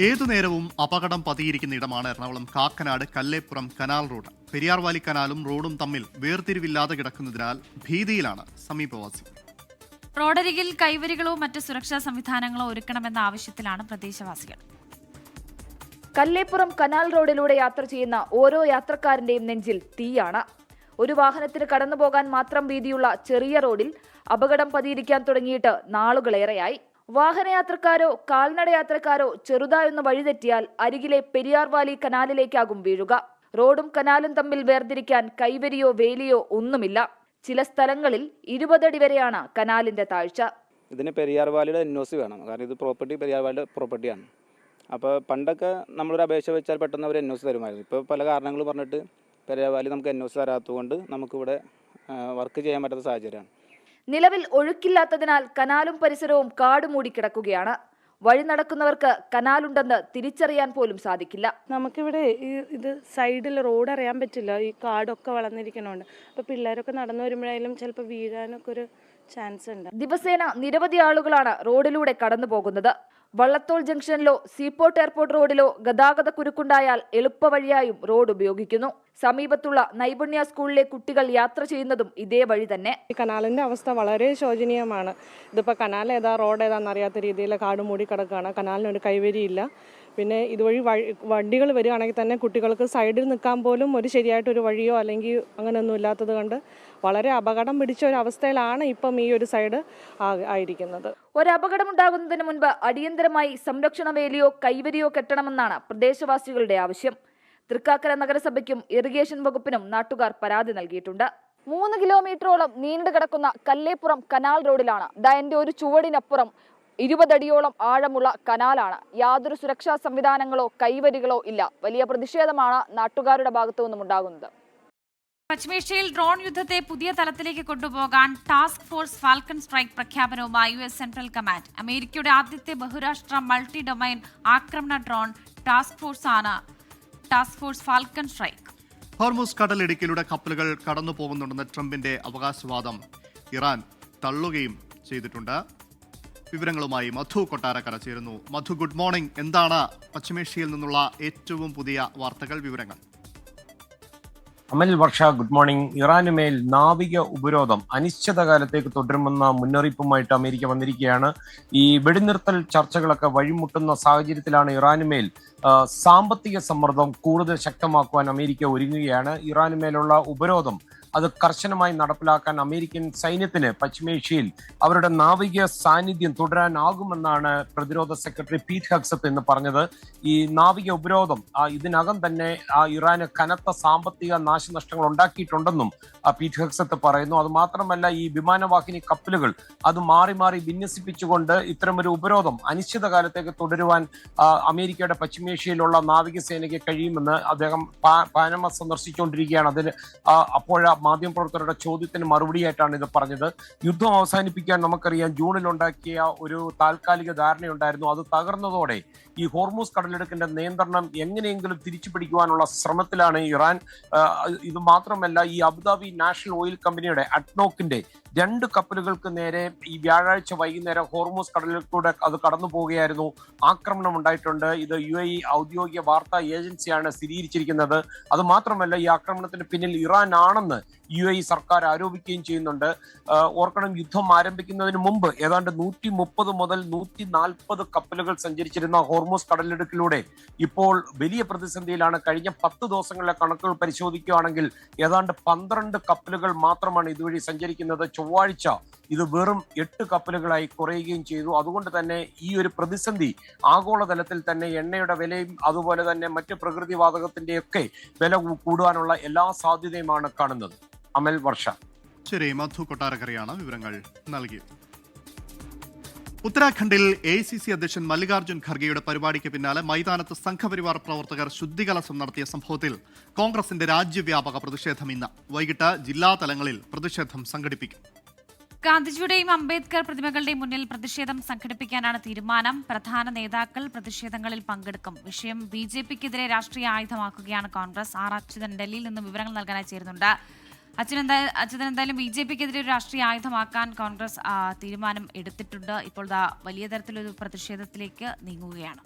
ഏതു നേരവും അപകടം പതിയിരിക്കുന്ന ഇടമാണ് Ernakulam Kakkanad Kallepuram canal road. Periyar valley കനാലും റോഡും തമ്മിൽ വേർതിരിവില്ലാതെ കിടക്കുന്നതിനാൽ ഭീതിയിലാണ് സമീപവാസികൾ. റോഡരികിൽ കൈവരികളോ മറ്റ് സുരക്ഷാ സംവിധാനങ്ങളോ ഒരുക്കണമെന്ന ആവശ്യത്തിലാണ് പ്രദേശവാസികൾ. കല്ലേപ്പുറം കനാൽ റോഡിലൂടെ യാത്ര ചെയ്യുന്ന ഓരോ യാത്രക്കാരന്റെയും നെഞ്ചിൽ തീയാണ്. ഒരു വാഹനത്തിന് കടന്നുപോകാൻ മാത്രം വീതിയുള്ള ചെറിയ റോഡിൽ അപകടം പതിയിരിക്കാൻ തുടങ്ങിയിട്ട് നാളുകളേറെയായി. വാഹനയാത്രക്കാരോ കാൽനടയാത്രക്കാരോ ചെറുതായൊന്ന് വഴിതെറ്റിയാൽ അരികിലെ പെരിയാർ വാലി കനാലിലേക്കാകും വീഴുക. റോഡും കനാലും തമ്മിൽ വേർതിരിക്കാൻ കൈവരിയോ വേലിയോ ഒന്നുമില്ല. ചില സ്ഥലങ്ങളിൽ 20 അടി വരെയാണ് കനാലിന്റെ താഴ്ച. ഇതിന് പെരിയാർ വാലിയുടെ NOC വേണം. കാരണം ഇത് പ്രോപ്പർട്ടി പെരിയാർ വാലിയുടെ പ്രോപ്പർട്ടിയാണ്. അപ്പോൾ പണ്ടൊക്കെ നമ്മളൊരു അപേക്ഷ വെച്ചാൽ പെട്ടെന്ന് അവർ NOC തരുമായിരുന്നു. ഇപ്പോൾ പല കാരണങ്ങൾ പറഞ്ഞിട്ട് പെരിയാർ വാലി നമുക്ക് NOC തരാത്തതുകൊണ്ട് നമുക്കിവിടെ വർക്ക് ചെയ്യാൻ പറ്റാത്ത സാഹചര്യമാണ്. നിലവിൽ ഒഴുക്കില്ലാത്തതിനാൽ കനാലും പരിസരവും കാട് മൂടിക്കിടക്കുകയാണ്. വഴി നടക്കുന്നവർക്ക് കനാലുണ്ടെന്ന് തിരിച്ചറിയാൻ പോലും സാധിക്കില്ല. നമുക്കിവിടെ ഇത് സൈഡിൽ റോഡ് അറിയാൻ പറ്റില്ല, ഈ കാടൊക്കെ വളർന്നിരിക്കണോണ്ട്. അപ്പോൾ പിള്ളേരൊക്കെ നടന്നു വരുമ്പോഴായാലും ചിലപ്പോൾ വീഴാനൊക്കെ ഒരു ചാൻസ് ഉണ്ട്. ദിവസേന നിരവധി ആളുകളാണ് റോഡിലൂടെ കടന്നു പോകുന്നത്. വള്ളത്തോൾ ജംഗ്ഷനിലോ സീപോർട്ട് എയർപോർട്ട് റോഡിലോ ഗതാഗത കുരുക്കുണ്ടായാൽ എളുപ്പവഴിയായും റോഡ് ഉപയോഗിക്കുന്നു. സമീപത്തുള്ള നൈപുണ്യ സ്കൂളിലെ കുട്ടികൾ യാത്ര ചെയ്യുന്നതും ഇതേ വഴി തന്നെ. ഈ കനാലിന്റെ അവസ്ഥ വളരെ ശോചനീയമാണ്. ഇതിപ്പോൾ കനാൽ ഏതാ റോഡ് ഏതാണെന്ന് അറിയാത്ത രീതിയിൽ കാട് മൂടി കിടക്കുകയാണ്. കനാലിനൊരു കൈവരിയില്ല. പിന്നെ ഇതുവഴി വണ്ടികൾ വരികയാണെങ്കിൽ തന്നെ കുട്ടികൾക്ക് സൈഡിൽ നിൽക്കാൻ പോലും ഒരു ശരിയായിട്ടൊരു വഴിയോ അല്ലെങ്കിൽ അങ്ങനെയൊന്നും ഇല്ലാത്തത് കൊണ്ട് വളരെ അപകടം പിടിച്ച ഒരു അവസ്ഥയിലാണ് ഇപ്പം ഈ ഒരു സൈഡ് ആയിരിക്കുന്നത്. ഒരപകടമുണ്ടാകുന്നതിന് മുൻപ് അടിയന്തരമായി സംരക്ഷണ വേലിയോ കൈവരിയോ കെട്ടണമെന്നാണ് പ്രദേശവാസികളുടെ ആവശ്യം. തൃക്കാക്കര നഗരസഭയ്ക്കും ഇറിഗേഷൻ വകുപ്പിനും നാട്ടുകാർ പരാതി നൽകിയിട്ടുണ്ട്. 3 കിലോമീറ്ററോളം നീണ്ടു കിടക്കുന്ന കല്ലേപ്പുറം കനാൽ റോഡിലാണ് എന്റെ ഒരു ചുവടിനപ്പുറം 20 അടിയോളം ആഴമുള്ള കനാലാണ്. യാതൊരു സുരക്ഷാ സംവിധാനങ്ങളോ കൈവരികളോ ഇല്ല. വലിയ പ്രതിഷേധമാണ് നാട്ടുകാരുടെ ഭാഗത്തു നിന്നും ഉണ്ടാകുന്നത്. പശ്ചിമേഷ്യയിൽ ഡ്രോൺ യുദ്ധത്തെ പുതിയ തലത്തിലേക്ക് കൊണ്ടുപോകാൻ ടാസ്ക് ഫോഴ്സ് ഫാൽക്കൺ സ്ട്രൈക്ക് പ്രഖ്യാപനവുമായി US സെൻട്രൽ കമാൻഡ്. അമേരിക്കയുടെ ആദ്യത്തെ ബഹുരാഷ്ട്ര മൾട്ടി ഡൊമൈൻ ആക്രമണ drone task force falcon strike. Hormuz കടലിടുക്കിലൂടെ കപ്പലുകൾ കടന്നു പോകുന്നുണ്ടെന്ന ട്രംപിന്റെ അവകാശവാദം ഇറാൻ തള്ളുകയും ചെയ്തിട്ടുണ്ട്. വിവരങ്ങളുമായി മധു കൊട്ടാരക്കര ചേരുന്നു. മധു, ഗുഡ് മോർണിംഗ്. എന്താണ് പശ്ചിമേഷ്യയിൽ നിന്നുള്ള ഏറ്റവും പുതിയ വാർത്തകൾ, വിവരങ്ങൾ? അമൽ, വർഷ, ഗുഡ് മോർണിംഗ്. ഇറാനുമേൽ നാവിക ഉപരോധം അനിശ്ചിതകാലത്തേക്ക് തുടരുമെന്ന മുന്നറിയിപ്പുമായിട്ട് അമേരിക്ക വന്നിരിക്കുകയാണ്. ഈ വെടിനിർത്തൽ ചർച്ചകളൊക്കെ വഴിമുട്ടുന്ന സാഹചര്യത്തിലാണ് ഇറാനുമേൽ സാമ്പത്തിക സമ്മർദ്ദം കൂടുതൽ ശക്തമാക്കുവാൻ അമേരിക്ക ഒരുങ്ങുകയാണ്. ഇറാനുമേലുള്ള ഉപരോധം അത് കർശനമായി നടപ്പിലാക്കാൻ അമേരിക്കൻ സൈന്യത്തിന് പശ്ചിമേഷ്യയിൽ അവരുടെ നാവിക സാന്നിധ്യം തുടരാനാകുമെന്നാണ് പ്രതിരോധ സെക്രട്ടറി പീറ്റ് ഹെഗ്സത്ത് എന്ന് പറഞ്ഞത്. ഈ നാവിക ഉപരോധം ഇതിനകം തന്നെ ഇറാന് കനത്ത സാമ്പത്തിക നാശനഷ്ടങ്ങൾ ഉണ്ടാക്കിയിട്ടുണ്ടെന്നും പീറ്റ് ഹെഗ്സത്ത് പറയുന്നു. അത് മാത്രമല്ല, ഈ വിമാനവാഹിനി കപ്പലുകൾ അത് മാറി മാറി വിന്യസിപ്പിച്ചുകൊണ്ട് ഇത്തരമൊരു ഉപരോധം അനിശ്ചിതകാലത്തേക്ക് തുടരുവാൻ അമേരിക്കയുടെ പശ്ചിമേഷ്യയിലുള്ള നാവികസേനയ്ക്ക് കഴിയുമെന്ന് അദ്ദേഹം പാനമ സന്ദർശിച്ചുകൊണ്ടിരിക്കുകയാണ്. അതിൽ മാധ്യമപ്രവർത്തകരുടെ ചോദ്യത്തിന് മറുപടിയായിട്ടാണ് ഇത് പറഞ്ഞത്. യുദ്ധം അവസാനിപ്പിക്കാൻ നമുക്കറിയാം ജൂണിൽ ഉണ്ടാക്കിയ ഒരു താൽക്കാലിക ധാരണയുണ്ടായിരുന്നു. അത് തകർന്നതോടെ ഈ ഹോർമൂസ് കടലിടുക്കിന്റെ നിയന്ത്രണം എങ്ങനെയെങ്കിലും തിരിച്ചു പിടിക്കുവാനുള്ള ശ്രമത്തിലാണ് ഇറാൻ. ഇത് മാത്രമല്ല, ഈ അബുദാബി നാഷണൽ ഓയിൽ കമ്പനിയുടെ അഡ്നോക്കിന്റെ 2 കപ്പലുകൾക്ക് നേരെ ഈ വ്യാഴാഴ്ച വൈകുന്നേരം ഹോർമൂസ് കടലിലൂടെ അത് കടന്നു പോവുകയായിരുന്നു. ആക്രമണം ഉണ്ടായിട്ടുണ്ട്. ഇത് UAE ഔദ്യോഗിക വാർത്താ ഏജൻസിയാണ് സ്ഥിരീകരിച്ചിരിക്കുന്നത്. അത് മാത്രമല്ല, ഈ ആക്രമണത്തിന് പിന്നിൽ ഇറാൻ ആണെന്ന് UAE സർക്കാർ ആരോപിക്കുകയും ചെയ്യുന്നുണ്ട്. ഓർക്കണം, യുദ്ധം ആരംഭിക്കുന്നതിന് മുമ്പ് ഏതാണ്ട് 130 മുതൽ 140 കപ്പലുകൾ സഞ്ചരിച്ചിരുന്ന ഹോർമൂസ് കടലിടുക്കിലൂടെ ഇപ്പോൾ വലിയ പ്രതിസന്ധിയിലാണ്. കഴിഞ്ഞ 10 ദിവസങ്ങളിലെ കണക്കുകൾ പരിശോധിക്കുകയാണെങ്കിൽ ഏതാണ്ട് 12 കപ്പലുകൾ മാത്രമാണ് ഇതുവഴി സഞ്ചരിക്കുന്നത്. ചൊവ്വാഴ്ച ഇത് വെറും 8 കപ്പലുകളായി കുറയുകയും ചെയ്തു. അതുകൊണ്ട് തന്നെ ഈ ഒരു പ്രതിസന്ധി ആഗോളതലത്തിൽ തന്നെ എണ്ണയുടെ വിലയും അതുപോലെ തന്നെ മറ്റ് പ്രകൃതിവാതകത്തിന്റെയൊക്കെ വില കൂടുവാനുള്ള എല്ലാ സാധ്യതയുമാണ് കാണുന്നത്. അമൽ, വർഷ. ശരി, മധു കൊട്ടാരക്കരയാണ് വിവരങ്ങൾ നൽകിയത്. ഉത്തരാഖണ്ഡിൽ AICC അധ്യക്ഷൻ മല്ലികാർജ്ജുൻ ഖർഗെയുടെ പരിപാടിക്ക് പിന്നാലെ മൈതാനത്ത് സംഘപരിവാർ പ്രവർത്തകർ ശുദ്ധികലശം നടത്തിയ സംഭവത്തിൽ കോൺഗ്രസിന്റെ രാജ്യവ്യാപക പ്രതിഷേധം ഇന്ന് വൈകിട്ട് ജില്ലാ തലങ്ങളിൽ പ്രതിഷേധം സംഘടിപ്പിക്കും. ഗാന്ധിജിയുടെയും അംബേദ്കർ പ്രതിമകളുടെയും മുന്നിൽ പ്രതിഷേധം സംഘടിപ്പിക്കാനാണ് തീരുമാനം. പ്രധാന നേതാക്കൾ പ്രതിഷേധങ്ങളിൽ പങ്കെടുക്കും. വിഷയം BJPക്കെതിരെ രാഷ്ട്രീയ ആയുധമാക്കുകയാണ് കോൺഗ്രസ്. അച്യുതൻ ഡൽഹിയിൽ നിന്ന് വിവരങ്ങൾ നൽകാനായി ചേരുന്നുണ്ട്. അച്യുതൻ, എന്തായാലും BJPക്കെതിരെ ഒരു രാഷ്ട്രീയ ആയുധമാക്കാൻ കോൺഗ്രസ് തീരുമാനം എടുത്തിട്ടുണ്ട്. ഇപ്പോൾ വലിയ തരത്തിലൊരു പ്രതിഷേധത്തിലേക്ക് നീങ്ങുകയാണ്.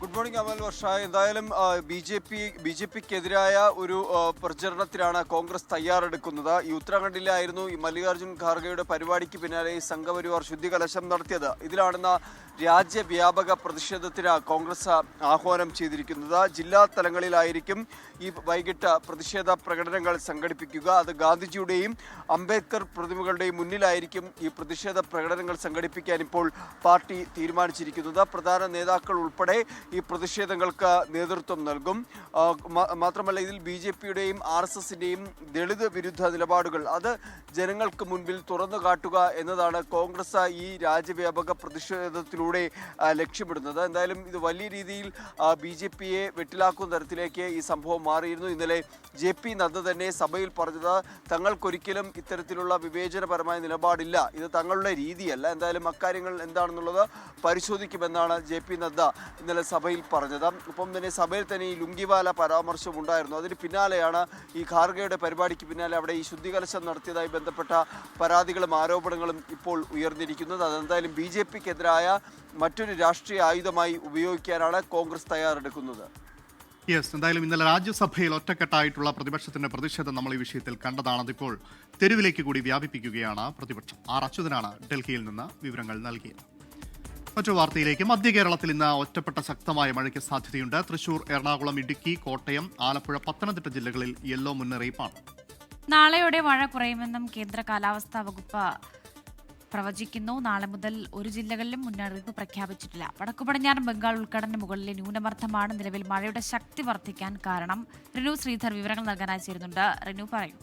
ഗുഡ് മോർണിംഗ് അമൽ വർഷ. എന്തായാലും ബി ജെ പിക്കെതിരായ ഒരു പ്രചരണത്തിനാണ് കോൺഗ്രസ് തയ്യാറെടുക്കുന്നത്. ഈ ഉത്തരാഖണ്ഡിലായിരുന്നു ഈ മല്ലികാർജ്ജുൻ ഖാർഗെയുടെ പരിപാടിക്ക് പിന്നാലെ ഈ സംഘപരിവാർ ശുദ്ധികലശം നടത്തിയത്. ഇതിലാണെന്ന രാജ്യവ്യാപക പ്രതിഷേധത്തിന് കോൺഗ്രസ് ആഹ്വാനം ചെയ്തിരിക്കുന്നത്. ജില്ലാ തലങ്ങളിലായിരിക്കും ഈ വൈകിട്ട് പ്രതിഷേധ പ്രകടനങ്ങൾ സംഘടിപ്പിക്കുക. അത് ഗാന്ധിജിയുടെയും അംബേദ്കർ പ്രതിമകളുടെയും മുന്നിലായിരിക്കും ഈ പ്രതിഷേധ പ്രകടനങ്ങൾ സംഘടിപ്പിക്കാൻ ഇപ്പോൾ പാർട്ടി തീരുമാനിച്ചിരിക്കുന്നത്. പ്രധാന നേതാക്കൾ ഉൾപ്പെടെ ഈ പ്രതിഷേധങ്ങൾക്ക് നേതൃത്വം നൽകും. മാത്രമല്ല ഇതിൽ ബി ജെ പിയുടെയും RSSന്റെയും ദളിത് വിരുദ്ധ നിലപാടുകൾ അത് ജനങ്ങൾക്ക് മുൻപിൽ തുറന്നു കാട്ടുക എന്നതാണ് കോൺഗ്രസ് ഈ രാജ്യവ്യാപക പ്രതിഷേധത്തിലൂടെ ലക്ഷ്യമിടുന്നത്. എന്തായാലും ഇത് വലിയ രീതിയിൽ ബി ജെ പിയെ വെട്ടിലാക്കുന്ന തരത്തിലേക്ക് ഈ സംഭവം മാറിയിരുന്നു. ഇന്നലെ JP നദ്ദ തന്നെ സഭയിൽ പറഞ്ഞത് തങ്ങൾക്കൊരിക്കലും ഇത്തരത്തിലുള്ള വിവേചനപരമായ നിലപാടില്ല, ഇത് തങ്ങളുടെ രീതിയല്ല. എന്തായാലും അക്കാര്യങ്ങൾ എന്താണെന്നുള്ളത് പരിശോധിക്കുമെന്നാണ് JP നദ്ദ ഇന്നലെ സഭയിൽ പറഞ്ഞത്. ഒപ്പം തന്നെ സഭയിൽ തന്നെ ഈ ലുങ്കിവാല പരാമർശം ഉണ്ടായിരുന്നു. അതിന് പിന്നാലെയാണ് ഈ ഖാർഗെയുടെ പരിപാടിക്ക് പിന്നാലെ അവിടെ ഈ ശുദ്ധികലശം നടത്തിയതായി ബന്ധപ്പെട്ട പരാതികളും ആരോപണങ്ങളും ഇപ്പോൾ ഉയർന്നിരിക്കുന്നത്. അതെന്തായാലും ബി ജെ പിക്കെതിരായ മറ്റൊരു രാഷ്ട്രീയ ആയുധമായി ഉപയോഗിക്കാനാണ് കോൺഗ്രസ് തയ്യാറെടുക്കുന്നത്. എന്തായാലും ഇന്നലെ രാജ്യസഭയിൽ ഒറ്റക്കെട്ടായിട്ടുള്ള പ്രതിപക്ഷത്തിന്റെ പ്രതിഷേധം നമ്മൾ ഈ വിഷയത്തിൽ കണ്ടതാണ്. അതിപ്പോൾ തെരുവിലേക്ക് കൂടി വ്യാപിപ്പിക്കുകയാണ് പ്രതിപക്ഷം. അച്യുതനാണ് ഡൽഹിയിൽ നിന്ന് വിവരങ്ങൾ നൽകിയത്. മറ്റു വാർത്തയിലേക്ക്. മധ്യ കേരളത്തിൽ ഇന്ന് ഒറ്റപ്പെട്ട ശക്തമായ മഴയ്ക്ക് സാധ്യതയുണ്ട്. തൃശൂർ, എറണാകുളം, ഇടുക്കി, കോട്ടയം, ആലപ്പുഴ, പത്തനംതിട്ട ജില്ലകളിൽ യെല്ലോ മുന്നറിയിപ്പാണ്. നാളെയോടെ മഴ കുറയുമെന്നും കേന്ദ്ര കാലാവസ്ഥാ വകുപ്പ് പ്രവചിക്കുന്നു. നാളെ മുതൽ ഒരു ജില്ലകളിലും മുന്നറിയിപ്പ് പ്രഖ്യാപിച്ചിട്ടില്ല. വടക്കു പടിഞ്ഞാറൻ ബംഗാൾ ഉൾക്കടലിന് മുകളിലെ ന്യൂനമർദ്ദമാണ് നിലവിൽ മഴയുടെ ശക്തി വർദ്ധിക്കാൻ കാരണം. റിനു ശ്രീധർ വിവരങ്ങൾ നൽകാനായി ചേരുന്നുണ്ട്. റിനു, പറയൂ.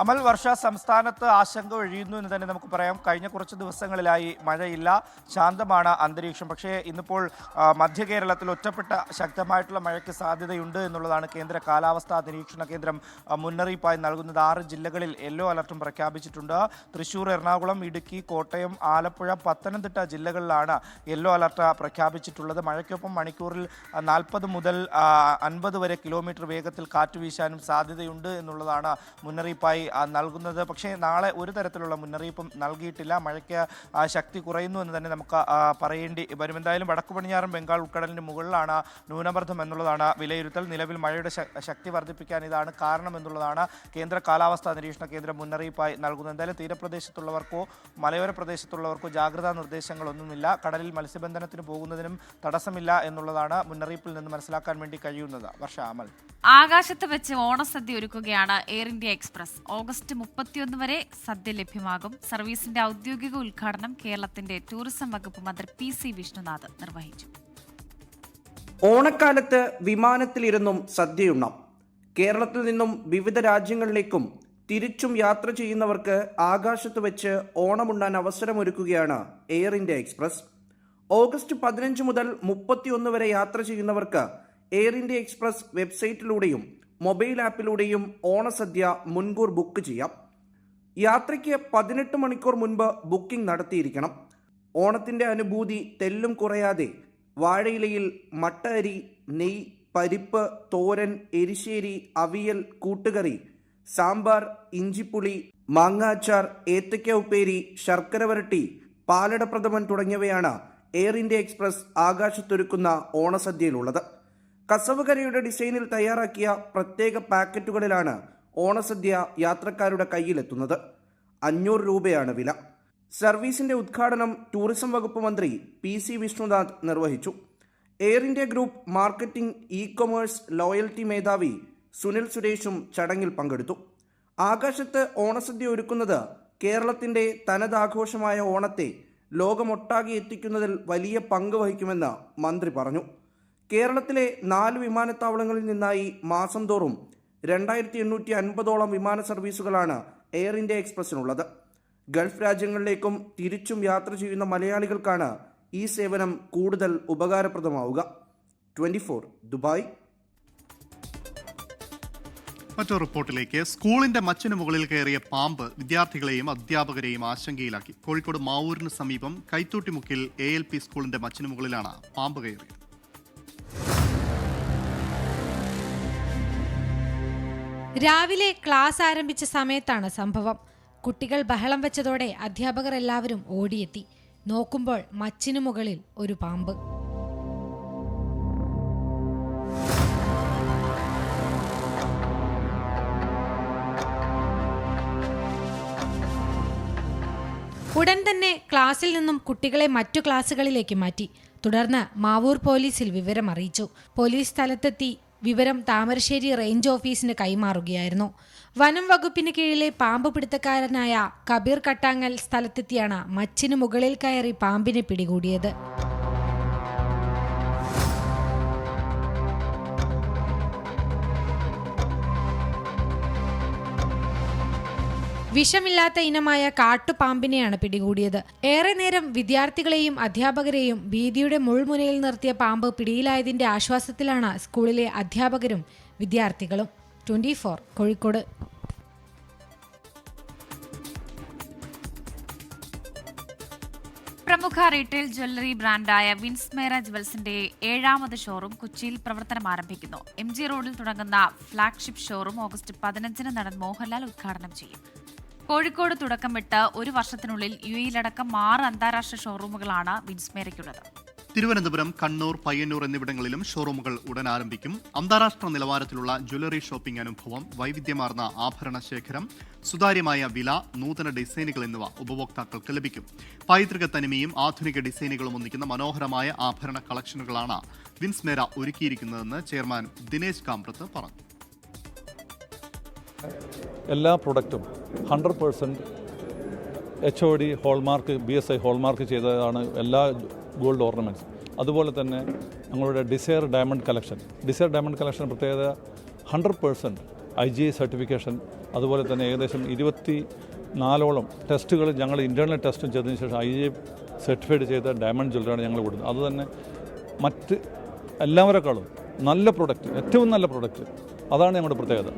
അമൽ വർഷ, സംസ്ഥാനത്ത് ആശങ്ക ഒഴിയുന്നു എന്ന് തന്നെ നമുക്ക് പറയാം. കഴിഞ്ഞ കുറച്ച് ദിവസങ്ങളിലായി മഴയില്ല, ശാന്തമാണ് അന്തരീക്ഷം. പക്ഷേ ഇന്നിപ്പോൾ മധ്യ കേരളത്തിൽ ഒറ്റപ്പെട്ട ശക്തമായിട്ടുള്ള മഴയ്ക്ക് സാധ്യതയുണ്ട് എന്നുള്ളതാണ് കേന്ദ്ര കാലാവസ്ഥാ നിരീക്ഷണ കേന്ദ്രം മുന്നറിയിപ്പായി നൽകുന്നത്. 6 ജില്ലകളിൽ യെല്ലോ അലർട്ടും പ്രഖ്യാപിച്ചിട്ടുണ്ട്. തൃശൂർ, എറണാകുളം, ഇടുക്കി, കോട്ടയം, ആലപ്പുഴ, പത്തനംതിട്ട ജില്ലകളിലാണ് യെല്ലോ അലർട്ട് പ്രഖ്യാപിച്ചിട്ടുള്ളത്. മഴയ്ക്കൊപ്പം മണിക്കൂറിൽ 40 മുതൽ 50 വരെ കിലോമീറ്റർ വേഗത്തിൽ കാറ്റ് വീശാനും സാധ്യതയുണ്ട് എന്നുള്ളതാണ് മുന്നറിയിപ്പായി നൽകുന്നത്. പക്ഷേ നാളെ ഒരു തരത്തിലുള്ള മുന്നറിയിപ്പും നൽകിയിട്ടില്ല. മഴയ്ക്ക് ശക്തി കുറയുന്നു എന്ന് തന്നെ നമുക്ക് പറയേണ്ടി വരും. എന്തായാലും വടക്കു പടിഞ്ഞാറൻ ബംഗാൾ ഉൾക്കടലിന് മുകളിലാണ് ന്യൂനമർദ്ദം എന്നുള്ളതാണ് വിലയിരുത്തൽ. നിലവിൽ മഴയുടെ ശക്തി വർദ്ധിപ്പിക്കാൻ ഇതാണ് കാരണം എന്നുള്ളതാണ് കേന്ദ്ര കാലാവസ്ഥാ നിരീക്ഷണ കേന്ദ്രം മുന്നറിയിപ്പായി നൽകുന്നത്. എന്തായാലും തീരപ്രദേശത്തുള്ളവർക്കോ മലയോര പ്രദേശത്തുള്ളവർക്കോ ജാഗ്രതാ നിർദ്ദേശങ്ങളൊന്നുമില്ല. കടലിൽ മത്സ്യബന്ധനത്തിന് പോകുന്നതിനും തടസ്സമില്ല എന്നുള്ളതാണ് മുന്നറിയിപ്പിൽ നിന്ന് മനസ്സിലാക്കാൻ വേണ്ടി കഴിയുന്നത്. വർഷ, അമൽ. ആകാശത്ത് വെച്ച് ഓണസദ്യ ഒരുക്കുകയാണ് എയർ ഇന്ത്യ എക്സ്പ്രസ്. ഓഗസ്റ്റ് 31 വരെ സദ്യ ലഭ്യമാകും. സർവീസിന്റെ ഔദ്യോഗിക ഉദ്ഘാടനം കേരളത്തിന്റെ ടൂറിസം വകുപ്പ് മന്ത്രി PC വിഷ്ണുനാഥ് നിർവഹിച്ചു. ഓണക്കാലത്ത് വിമാനത്തിലിരുന്നും സദ്യയുണ്ണാം. കേരളത്തിൽ നിന്നും വിവിധ രാജ്യങ്ങളിലേക്കും തിരിച്ചും യാത്ര ചെയ്യുന്നവർക്ക് ആകാശത്ത് വെച്ച് ഓണമുണ്ണാൻ അവസരമൊരുക്കുകയാണ് എയർ ഇന്ത്യ എക്സ്പ്രസ്. ഓഗസ്റ്റ് 15 മുതൽ 31 വരെ യാത്ര ചെയ്യുന്നവർക്ക് എയർ ഇന്ത്യ എക്സ്പ്രസ് വെബ്സൈറ്റിലൂടെയും മൊബൈൽ ആപ്പിലൂടെയും ഓണസദ്യ മുൻകൂർ ബുക്ക് ചെയ്യാം. യാത്രയ്ക്ക് 18 മണിക്കൂർ മുൻപ് ബുക്കിംഗ് നടത്തിയിരിക്കണം. ഓണത്തിൻ്റെ അനുഭൂതി തെല്ലും കുറയാതെ വാഴയിലയിൽ മട്ട അരി, നെയ്, പരിപ്പ്, തോരൻ, എരിശ്ശേരി, അവിയൽ, കൂട്ടുകറി, സാമ്പാർ, ഇഞ്ചിപ്പുളി, മാങ്ങാച്ചാർ, ഏത്തയ്ക്ക ഉപ്പേരി, ശർക്കര വരട്ടി, പാലടപ്രഥമൻ തുടങ്ങിയവയാണ് എയർ ഇന്ത്യ എക്സ്പ്രസ് ആകാശത്തൊരുക്കുന്ന ഓണസദ്യയിലുള്ളത്. കസവ് കരയുടെ ഡിസൈനിൽ തയ്യാറാക്കിയ പ്രത്യേക പാക്കറ്റുകളിലാണ് ഓണസദ്യ യാത്രക്കാരുടെ കയ്യിലെത്തുന്നത്. 500 രൂപയാണ് വില. സർവീസിന്റെ ഉദ്ഘാടനം ടൂറിസം വകുപ്പ് മന്ത്രി PC വിഷ്ണുനാഥ് നിർവഹിച്ചു. Air India group marketing, e-commerce, loyalty മേധാവി സുനിൽ സുരേഷും ചടങ്ങിൽ പങ്കെടുത്തു. ആകാശത്ത് ഓണസദ്യ ഒരുക്കുന്നത് കേരളത്തിന്റെ തനതാഘോഷമായ ഓണത്തെ ലോകമൊട്ടാകെ എത്തിക്കുന്നതിൽ വലിയ പങ്ക് വഹിക്കുമെന്ന് മന്ത്രി പറഞ്ഞു. കേരളത്തിലെ 4 വിമാനത്താവളങ്ങളിൽ നിന്നായി മാസം തോറും 2850ഓളം വിമാന സർവീസുകളാണ് എയർ ഇന്ത്യ എക്സ്പ്രസിനുള്ളത്. ഗൾഫ് രാജ്യങ്ങളിലേക്കും തിരിച്ചും യാത്ര ചെയ്യുന്ന മലയാളികൾക്കാണ് ഈ സേവനം കൂടുതൽ ഉപകാരപ്രദമാവുക. 24 ദുബായ്. മറ്റൊരു റിപ്പോർട്ടിലേക്ക്. സ്കൂളിന്റെ മച്ചിന് മുകളിൽ കയറിയ പാമ്പ് വിദ്യാർത്ഥികളെയും അധ്യാപകരെയും ആശങ്കയിലാക്കി. കോഴിക്കോട് മാവൂരിന് സമീപം കൈത്തൂട്ടിമുക്കിൽ ALP സ്കൂളിന്റെ മച്ചിന് മുകളിലാണ് പാമ്പ് കയറിയത്. രാവിലെ ക്ലാസ് ആരംഭിച്ച സമയത്താണ് സംഭവം. കുട്ടികൾ ബഹളം വെച്ചതോടെ അധ്യാപകർ എല്ലാവരും ഓടിയെത്തി. നോക്കുമ്പോൾ മച്ചിനു മുകളിൽ ഒരു പാമ്പ്. ഉടൻ തന്നെ ക്ലാസ്സിൽ നിന്നും കുട്ടികളെ മറ്റു ക്ലാസ്സുകളിലേക്ക് മാറ്റി. തുടർന്ന് മാവൂർ പോലീസിൽ വിവരം അറിയിച്ചു. പോലീസ് സ്ഥലത്തെത്തി വിവരം താമരശ്ശേരി റേഞ്ച് ഓഫീസിന് കൈമാറുകയായിരുന്നു. വനം വകുപ്പിന് കീഴിലെ പാമ്പ് പിടുത്തക്കാരനായ കബീർ കട്ടാങ്ങൽ സ്ഥലത്തെത്തിയാണ് മച്ചിന് മുകളിൽ കയറി പാമ്പിനെ പിടികൂടിയത്. വിഷമില്ലാത്ത ഇനമായ കാട്ടുപാമ്പിനെയാണ് പിടികൂടിയത്. ഏറെ നേരം വിദ്യാർത്ഥികളെയും അധ്യാപകരെയും ഭീതിയുടെ മുൾമുനയിൽ നിർത്തിയ പാമ്പ് പിടിയിലായതിന്റെ ആശ്വാസത്തിലാണ് സ്കൂളിലെ അധ്യാപകരും വിദ്യാർത്ഥികളും. 24 കോഴിക്കോട്. പ്രമുഖ റീറ്റെയിൽ ജ്വല്ലറി ബ്രാൻഡായ വിൻസ്മേര ജുവൽസിന്റെ 7ാമത് ഷോറൂം കൊച്ചിയിൽ പ്രവർത്തനം ആരംഭിക്കുന്നു. MG റോഡിൽ തുടങ്ങുന്ന ഫ്ളാഗ്ഷിപ്പ് ഷോറൂം ഓഗസ്റ്റ് 15-ന് നടൻ മോഹൻലാൽ ഉദ്ഘാടനം ചെയ്യും. കോഴിക്കോട് തുടക്കമിട്ട് ഒരു വർഷത്തിനുള്ളിൽ UAE-ലടക്കം 6 അന്താരാഷ്ട്ര ഷോറൂമുകളാണ് വിൻസ്മേരയ്ക്കുള്ളത്. തിരുവനന്തപുരം, കണ്ണൂർ, പയ്യന്നൂർ എന്നിവിടങ്ങളിലും ഷോറൂമുകൾ ഉടൻ ആരംഭിക്കും. അന്താരാഷ്ട്ര നിലവാരത്തിലുള്ള ജ്വല്ലറി ഷോപ്പിംഗ് അനുഭവം, വൈവിധ്യമാർന്ന ആഭരണ ശേഖരം, സുതാര്യമായ വില, നൂതന ഡിസൈനുകൾ എന്നിവ ഉപഭോക്താക്കൾക്ക് ലഭിക്കും. പൈതൃക തനിമയും ആധുനിക ഡിസൈനുകളും ഒന്നിക്കുന്ന മനോഹരമായ ആഭരണ കളക്ഷനുകളാണ് വിൻസ്മേര ഒരുക്കിയിരിക്കുന്നതെന്ന് ചെയർമാൻ ദിനേശ് കാമ്പ്രത്ത് പറഞ്ഞു. എല്ലാ പ്രൊഡക്റ്റും 100% HOD ഹോൾമാർക്ക്, BSI ഹോൾമാർക്ക് ചെയ്തതാണ് എല്ലാ ഗോൾഡ് ഓർണമെൻറ്റ്സ്. അതുപോലെ തന്നെ ഞങ്ങളുടെ ഡിസയർ ഡയമണ്ട് കളക്ഷൻ പ്രത്യേകത 100% IGI സർട്ടിഫിക്കേഷൻ. അതുപോലെ തന്നെ ഏകദേശം 24ഓളം ടെസ്റ്റുകൾ ഞങ്ങൾ ഇൻറ്റേർണൽ ടെസ്റ്റും ചെയ്തതിന് ശേഷം IGI സർട്ടിഫൈഡ് ചെയ്ത ഡയമണ്ട് ജ്വല്ലറിയാണ് ഞങ്ങൾ കൊടുക്കുന്നത്. അതുതന്നെ മറ്റ് എല്ലാവരെക്കാളും നല്ല പ്രൊഡക്റ്റ്, ഏറ്റവും നല്ല പ്രൊഡക്റ്റ്, അതാണ് ഞങ്ങളുടെ പ്രത്യേകത.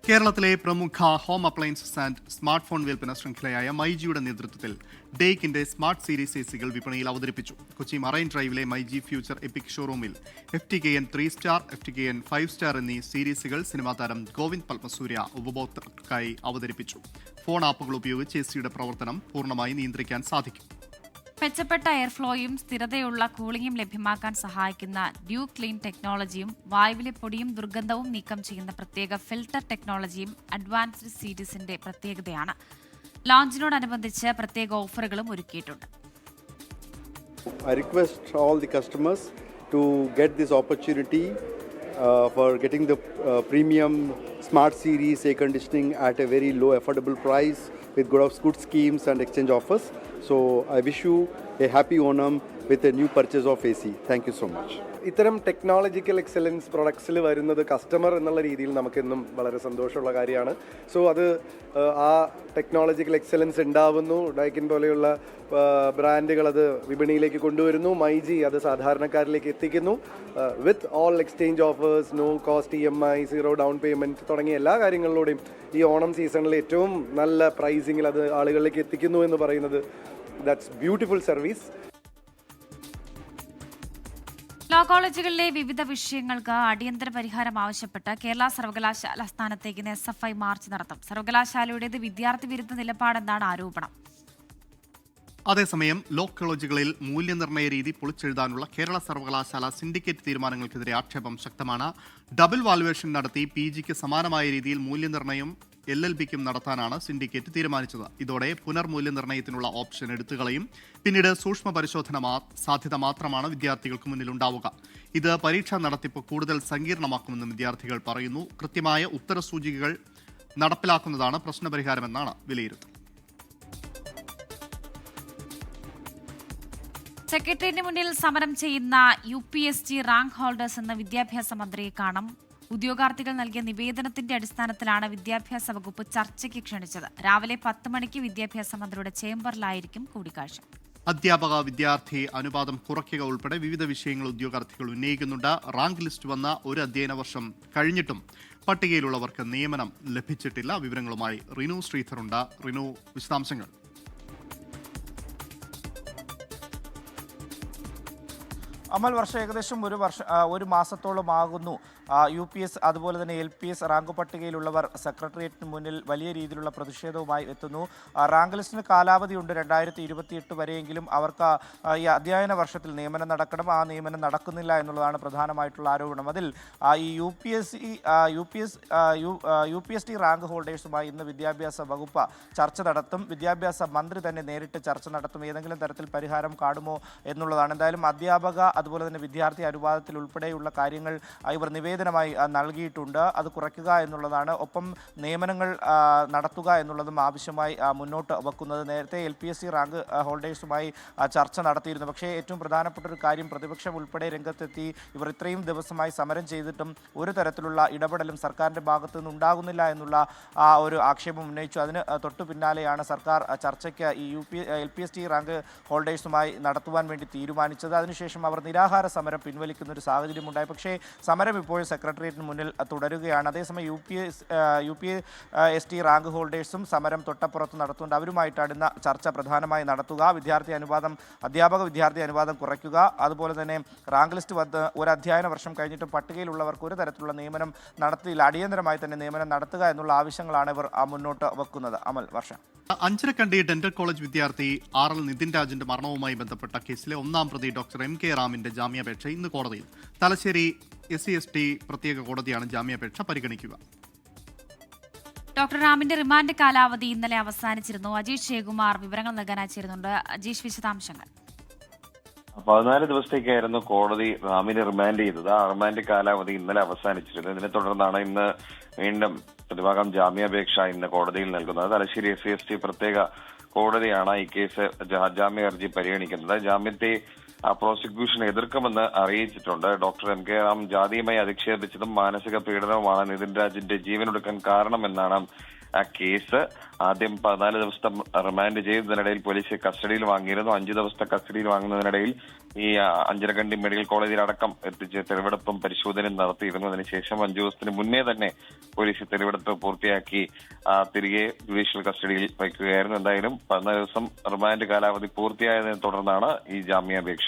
കേരളത്തിലെ പ്രമുഖ home appliances and smart phone വിൽപ്പന ശൃംഖലയായ മൈജിയുടെ നേതൃത്വത്തിൽ ഡേക്കിന്റെ സ്മാർട്ട് സീരീസ് AC-കൾ വിപണിയിൽ അവതരിപ്പിച്ചു. കൊച്ചി മറൈൻ ഡ്രൈവിലെ മൈജി ഫ്യൂച്ചർ എപ്പിക് ഷോറൂമിൽ FTKN 3 സ്റ്റാർ, FTKN 5 സ്റ്റാർ എന്നീ സീരീസുകൾ സിനിമാ താരം ഗോവിന്ദ് പത്മസൂര്യ ഉപഭോക്താക്കൾക്കായി അവതരിപ്പിച്ചു. ഫോൺ ആപ്പുകൾ ഉപയോഗിച്ച് AC-യുടെ പ്രവർത്തനം പൂർണ്ണമായി നിയന്ത്രിക്കാൻ സാധിക്കും. മെച്ചപ്പെട്ട എയർഫ്ലോയും സ്ഥിരതയുള്ള കൂളിംഗും ലഭ്യമാക്കാൻ സഹായിക്കുന്ന ഡ്യൂ ക്ലീൻ ടെക്നോളജിയും വായുവിലെ പൊടിയും ദുർഗന്ധവും നീക്കം ചെയ്യുന്ന പ്രത്യേക ഫിൽട്ടർ ടെക്നോളജിയും അഡ്വാൻസ്ഡ് സീരീസിന്റെ പ്രത്യേകതയാണ്. ലോഞ്ചിനോടനുബന്ധിച്ച് പ്രത്യേക ഓഫറുകളും ഒരുക്കിയിട്ടുണ്ട്. I request all the customers to get this opportunity for getting the premium Smart Series air conditioning at a very low affordable price with good schemes and exchange offers. So I wish you a happy Onam with a new purchase of AC. Thank you so much. ഇത്തരം technological excellence പ്രൊഡക്ട്സിൽ വരുന്നത് customer എന്നുള്ള രീതിയിൽ നമുക്കെന്നും വളരെ സന്തോഷമുള്ള കാര്യമാണ്. So അത് ആ technological excellence ഉണ്ടാവുന്നു. ഡൈക്കിൻ പോലെയുള്ള ബ്രാൻഡുകൾ അത് വിപണിയിലേക്ക് കൊണ്ടുവരുന്നു. മൈജി അത് സാധാരണക്കാരിലേക്ക് എത്തിക്കുന്നു. With all exchange offers, no cost EMI, 0 down payment തുടങ്ങിയ എല്ലാ കാര്യങ്ങളിലൂടെയും ഈ ഓണം സീസണിൽ ഏറ്റവും നല്ല പ്രൈസിങ്ങിൽ അത് ആളുകളിലേക്ക് എത്തിക്കുന്നു എന്ന് പറയുന്നത് ദാറ്റ്സ് ബ്യൂട്ടിഫുൾ സർവീസ്. ലോ കോളേജുകളിലെ വിവിധ വിഷയങ്ങൾക്ക് അടിയന്തര പരിഹാരം ആവശ്യപ്പെട്ട് കേരള സർവകലാശാല ആസ്ഥാനത്തേക്ക് SFI മാർച്ച് നടത്തും. സർവകലാശാലയുടേത് വിദ്യാർത്ഥി വിരുദ്ധ നിലപാടെന്നാണ് ആരോപണം. അതേസമയം ലോ കോളേജുകളിൽ മൂല്യനിർണ്ണയ രീതി പൊളിച്ചെഴുതാനുള്ള കേരള സർവകലാശാല സിൻഡിക്കേറ്റ് തീരുമാനങ്ങൾക്കെതിരെ ആക്ഷേപം ശക്തമാണ്. ഡബിൾ വാലുവേഷൻ നടത്തി PGക്ക് സമാനമായ രീതിയിൽ മൂല്യനിർണ്ണയം LLBക്കും നടത്താനാണ് സിൻഡിക്കേറ്റ് തീരുമാനിച്ചത്. ഇതോടെ പുനർമൂല്യനിർണ്ണയത്തിനുള്ള ഓപ്ഷൻ എടുത്തുകളയും. പിന്നീട് സൂക്ഷ്മ പരിശോധന സാധ്യത മാത്രമാണ് വിദ്യാർത്ഥികൾക്ക് മുന്നിലുണ്ടാവുക. ഇത് പരീക്ഷാ നടത്തിപ്പ് കൂടുതൽ സങ്കീർണമാക്കുമെന്നും വിദ്യാർത്ഥികൾ പറയുന്നു. കൃത്യമായ ഉത്തരസൂചികകൾ നടപ്പിലാക്കുന്നതാണ് പ്രശ്നപരിഹാരമെന്നാണ് വിലയിരുത്തൽ. സെക്രട്ടേറിയറ്റിന് മുന്നിൽ സമരം ചെയ്യുന്ന UPSC റാങ്ക് ഹോൾഡേഴ്സ് എന്ന വിദ്യാഭ്യാസ മന്ത്രിയെ കാണും. ഉദ്യോഗാർത്ഥികൾ നൽകിയ നിവേദനത്തിന്റെ അടിസ്ഥാനത്തിലാണ് വിദ്യാഭ്യാസ വകുപ്പ് ചർച്ചയ്ക്ക് ക്ഷണിച്ചത്. രാവിലെ 10 മണിക്ക് വിദ്യാഭ്യാസ മന്ത്രിയുടെ ചേംബറിലായിരിക്കും കൂടിക്കാഴ്ച. അധ്യാപക വിദ്യാർത്ഥി അനുപാതം കുറയ്ക്കുക ഉൾപ്പെടെ വിവിധ വിഷയങ്ങൾ ഉദ്യോഗാർത്ഥികൾ ഉന്നയിക്കുന്നുണ്ട്. റാങ്ക് ലിസ്റ്റ് വന്ന ഒരു അധ്യയന വർഷം കഴിഞ്ഞിട്ടും പട്ടികയിലുള്ളവർക്ക് നിയമനം ലഭിച്ചിട്ടില്ല. വിവരങ്ങളുമായി റിനു ശ്രീധറുണ്ട്. റിനു, വിശദാംശങ്ങൾ. അമൽ വർഷം ഏകദേശം ഒരു മാസത്തോളം ആകുന്നു UPS അതുപോലെ തന്നെ LPS റാങ്ക് പട്ടികയിലുള്ളവർ സെക്രട്ടേറിയറ്റിന് മുന്നിൽ വലിയ രീതിയിലുള്ള പ്രതിഷേധവുമായി എത്തുന്നു. റാങ്ക് ലിസ്റ്റിന് കാലാവധിയുണ്ട് 2028 വരെയെങ്കിലും അവർക്ക് ഈ അധ്യയന വർഷത്തിൽ നിയമനം നടക്കണം. ആ നിയമനം നടക്കുന്നില്ല എന്നുള്ളതാണ് പ്രധാനമായിട്ടുള്ള ആരോപണം. അതിൽ ഈ UPSC റാങ്ക് ഹോൾഡേഴ്സുമായി ഇന്ന് വിദ്യാഭ്യാസ വകുപ്പ് ചർച്ച നടത്തും. വിദ്യാഭ്യാസ മന്ത്രി തന്നെ നേരിട്ട് ചർച്ച നടത്തും. ഏതെങ്കിലും തരത്തിൽ പരിഹാരം കാണുമോ എന്നുള്ളതാണ്. എന്തായാലും അധ്യാപക അതുപോലെ തന്നെ വിദ്യാർത്ഥി അനുപാതത്തിൽ ഉൾപ്പെടെയുള്ള കാര്യങ്ങൾ ഇവർ നിവേദനമായി നൽകിയിട്ടുണ്ട്. അത് കുറയ്ക്കുക എന്നുള്ളതാണ്. ഒപ്പം നിയമനങ്ങൾ നടത്തുക എന്നുള്ളതും ആവശ്യമായി മുന്നോട്ട് വെക്കുന്നത്. നേരത്തെ LPSC റാങ്ക് ഹോൾഡേഴ്സുമായി ചർച്ച നടത്തിയിരുന്നു. പക്ഷേ ഏറ്റവും പ്രധാനപ്പെട്ട ഒരു കാര്യം, പ്രതിപക്ഷം ഉൾപ്പെടെ രംഗത്തെത്തി ഇവർ ഇത്രയും ദിവസമായി സമരം ചെയ്തിട്ടും ഒരു തരത്തിലുള്ള ഇടപെടലും സർക്കാരിൻ്റെ ഭാഗത്തു നിന്ന് ഉണ്ടാകുന്നില്ല എന്നുള്ള ഒരു ആക്ഷേപം ഉന്നയിച്ചു. അതിന് തൊട്ടു പിന്നാലെയാണ് സർക്കാർ ചർച്ചയ്ക്ക് ഈ LPSC റാങ്ക് ഹോൾഡേഴ്സുമായി നടത്തുവാൻ വേണ്ടി തീരുമാനിച്ചത്. അതിനുശേഷം അവർ നിരാഹാര സമരം പിൻവലിക്കുന്ന ഒരു സാഹചര്യമുണ്ടായി. പക്ഷേ സമരം ഇപ്പോഴും സെക്രട്ടേറിയറ്റിന് മുന്നിൽ തുടരുകയാണ്. അതേസമയം UPSC റാങ്ക് ഹോൾഡേഴ്സും സമരം തൊട്ടപ്പുറത്ത് നടത്തുന്നുണ്ട്. അവരുമായിട്ടാണ് ഇന്ന് ചർച്ച പ്രധാനമായി നടത്തുക. അധ്യാപക വിദ്യാർത്ഥി അനുപാതം കുറയ്ക്കുക, അതുപോലെ തന്നെ റാങ്ക് ലിസ്റ്റ് ഒരു അധ്യയന വർഷം കഴിഞ്ഞിട്ട് പട്ടികയിലുള്ളവർക്ക് ഒരു തരത്തിലുള്ള നിയമനം നടത്തിയില്ല, അടിയന്തരമായി തന്നെ നിയമനം നടത്തുക എന്നുള്ള ആവശ്യങ്ങളാണ് ഇവർ മുന്നോട്ട് വെക്കുന്നത്. അമൽ വർഷ, അഞ്ചരക്കണ്ടി ഡെന്റൽ കോളേജ് വിദ്യാർത്ഥി RL നിതിൻ രാജിന്റെ മരണവുമായി ബന്ധപ്പെട്ട കേസിലെ ഒന്നാം പ്രതി ഡോക്ടർ MK റാമിന്റെ ജാമ്യാപേക്ഷ ഇന്ന് കോടതിയിൽ. തലശ്ശേരി SC/ST പ്രത്യേക കോടതിയാണ് ജാമ്യാപേക്ഷ പരിഗണിക്കുക. ഡോക്ടർ റാമിന്റെ റിമാൻഡ് കാലാവധി ഇന്നലെ അവസാനിച്ചിരുന്നു. അജീഷ് ജയകുമാർ വിവരങ്ങൾ നൽകാൻ അയച്ചിരുന്നുണ്ട്. അജീഷ്, വിശദാംശങ്ങൾ. 14 ദിവസത്തേക്കായിരുന്നു കോടതി റാമിനെ റിമാൻഡ് ചെയ്തത്. ആ റിമാൻഡ് കാലാവധി ഇന്നലെ അവസാനിച്ചിരുന്നു. ഇതിനെ തുടർന്നാണ് ഇന്ന് വീണ്ടും പ്രതിഭാഗം ജാമ്യാപേക്ഷ ഇന്ന് കോടതിയിൽ നൽകുന്നത്. തലശ്ശേരി SC/ST പ്രത്യേക കോടതിയാണ് ഈ കേസ് ജാമ്യ ഹർജി പരിഗണിക്കുന്നത്. ജാമ്യത്തെ പ്രോസിക്യൂഷൻ എതിർക്കുമെന്ന് അറിയിച്ചിട്ടുണ്ട്. ഡോക്ടർ MK റാം ജാതിയുമായി അധിക്ഷേപിച്ചതും മാനസിക പീഡനവുമാണ് നിതിൻ രാജിന്റെ ജീവനൊടുക്കാൻ കാരണമെന്നാണ് ആ കേസ്. ആദ്യം 14 ദിവസത്തെ റിമാൻഡ് ചെയ്തതിനിടയിൽ പോലീസ് കസ്റ്റഡിയിൽ വാങ്ങിയിരുന്നു. 5 ദിവസത്തെ കസ്റ്റഡിയിൽ വാങ്ങുന്നതിനിടയിൽ ഈ അഞ്ചരക്കണ്ടി മെഡിക്കൽ കോളേജിൽ അടക്കം എത്തിച്ച് തെളിവെടുപ്പും പരിശോധനയും നടത്തിയിരുന്നു. അതിനുശേഷം 5 ദിവസത്തിന് മുന്നേ തന്നെ പോലീസ് തെളിവെടുപ്പ് പൂർത്തിയാക്കി തിരികെ ജുഡീഷ്യൽ കസ്റ്റഡിയിൽ വയ്ക്കുകയായിരുന്നു. എന്തായാലും 14 ദിവസം റിമാൻഡ് കാലാവധി പൂർത്തിയായതിനെ തുടർന്നാണ് ഈ ജാമ്യാപേക്ഷ.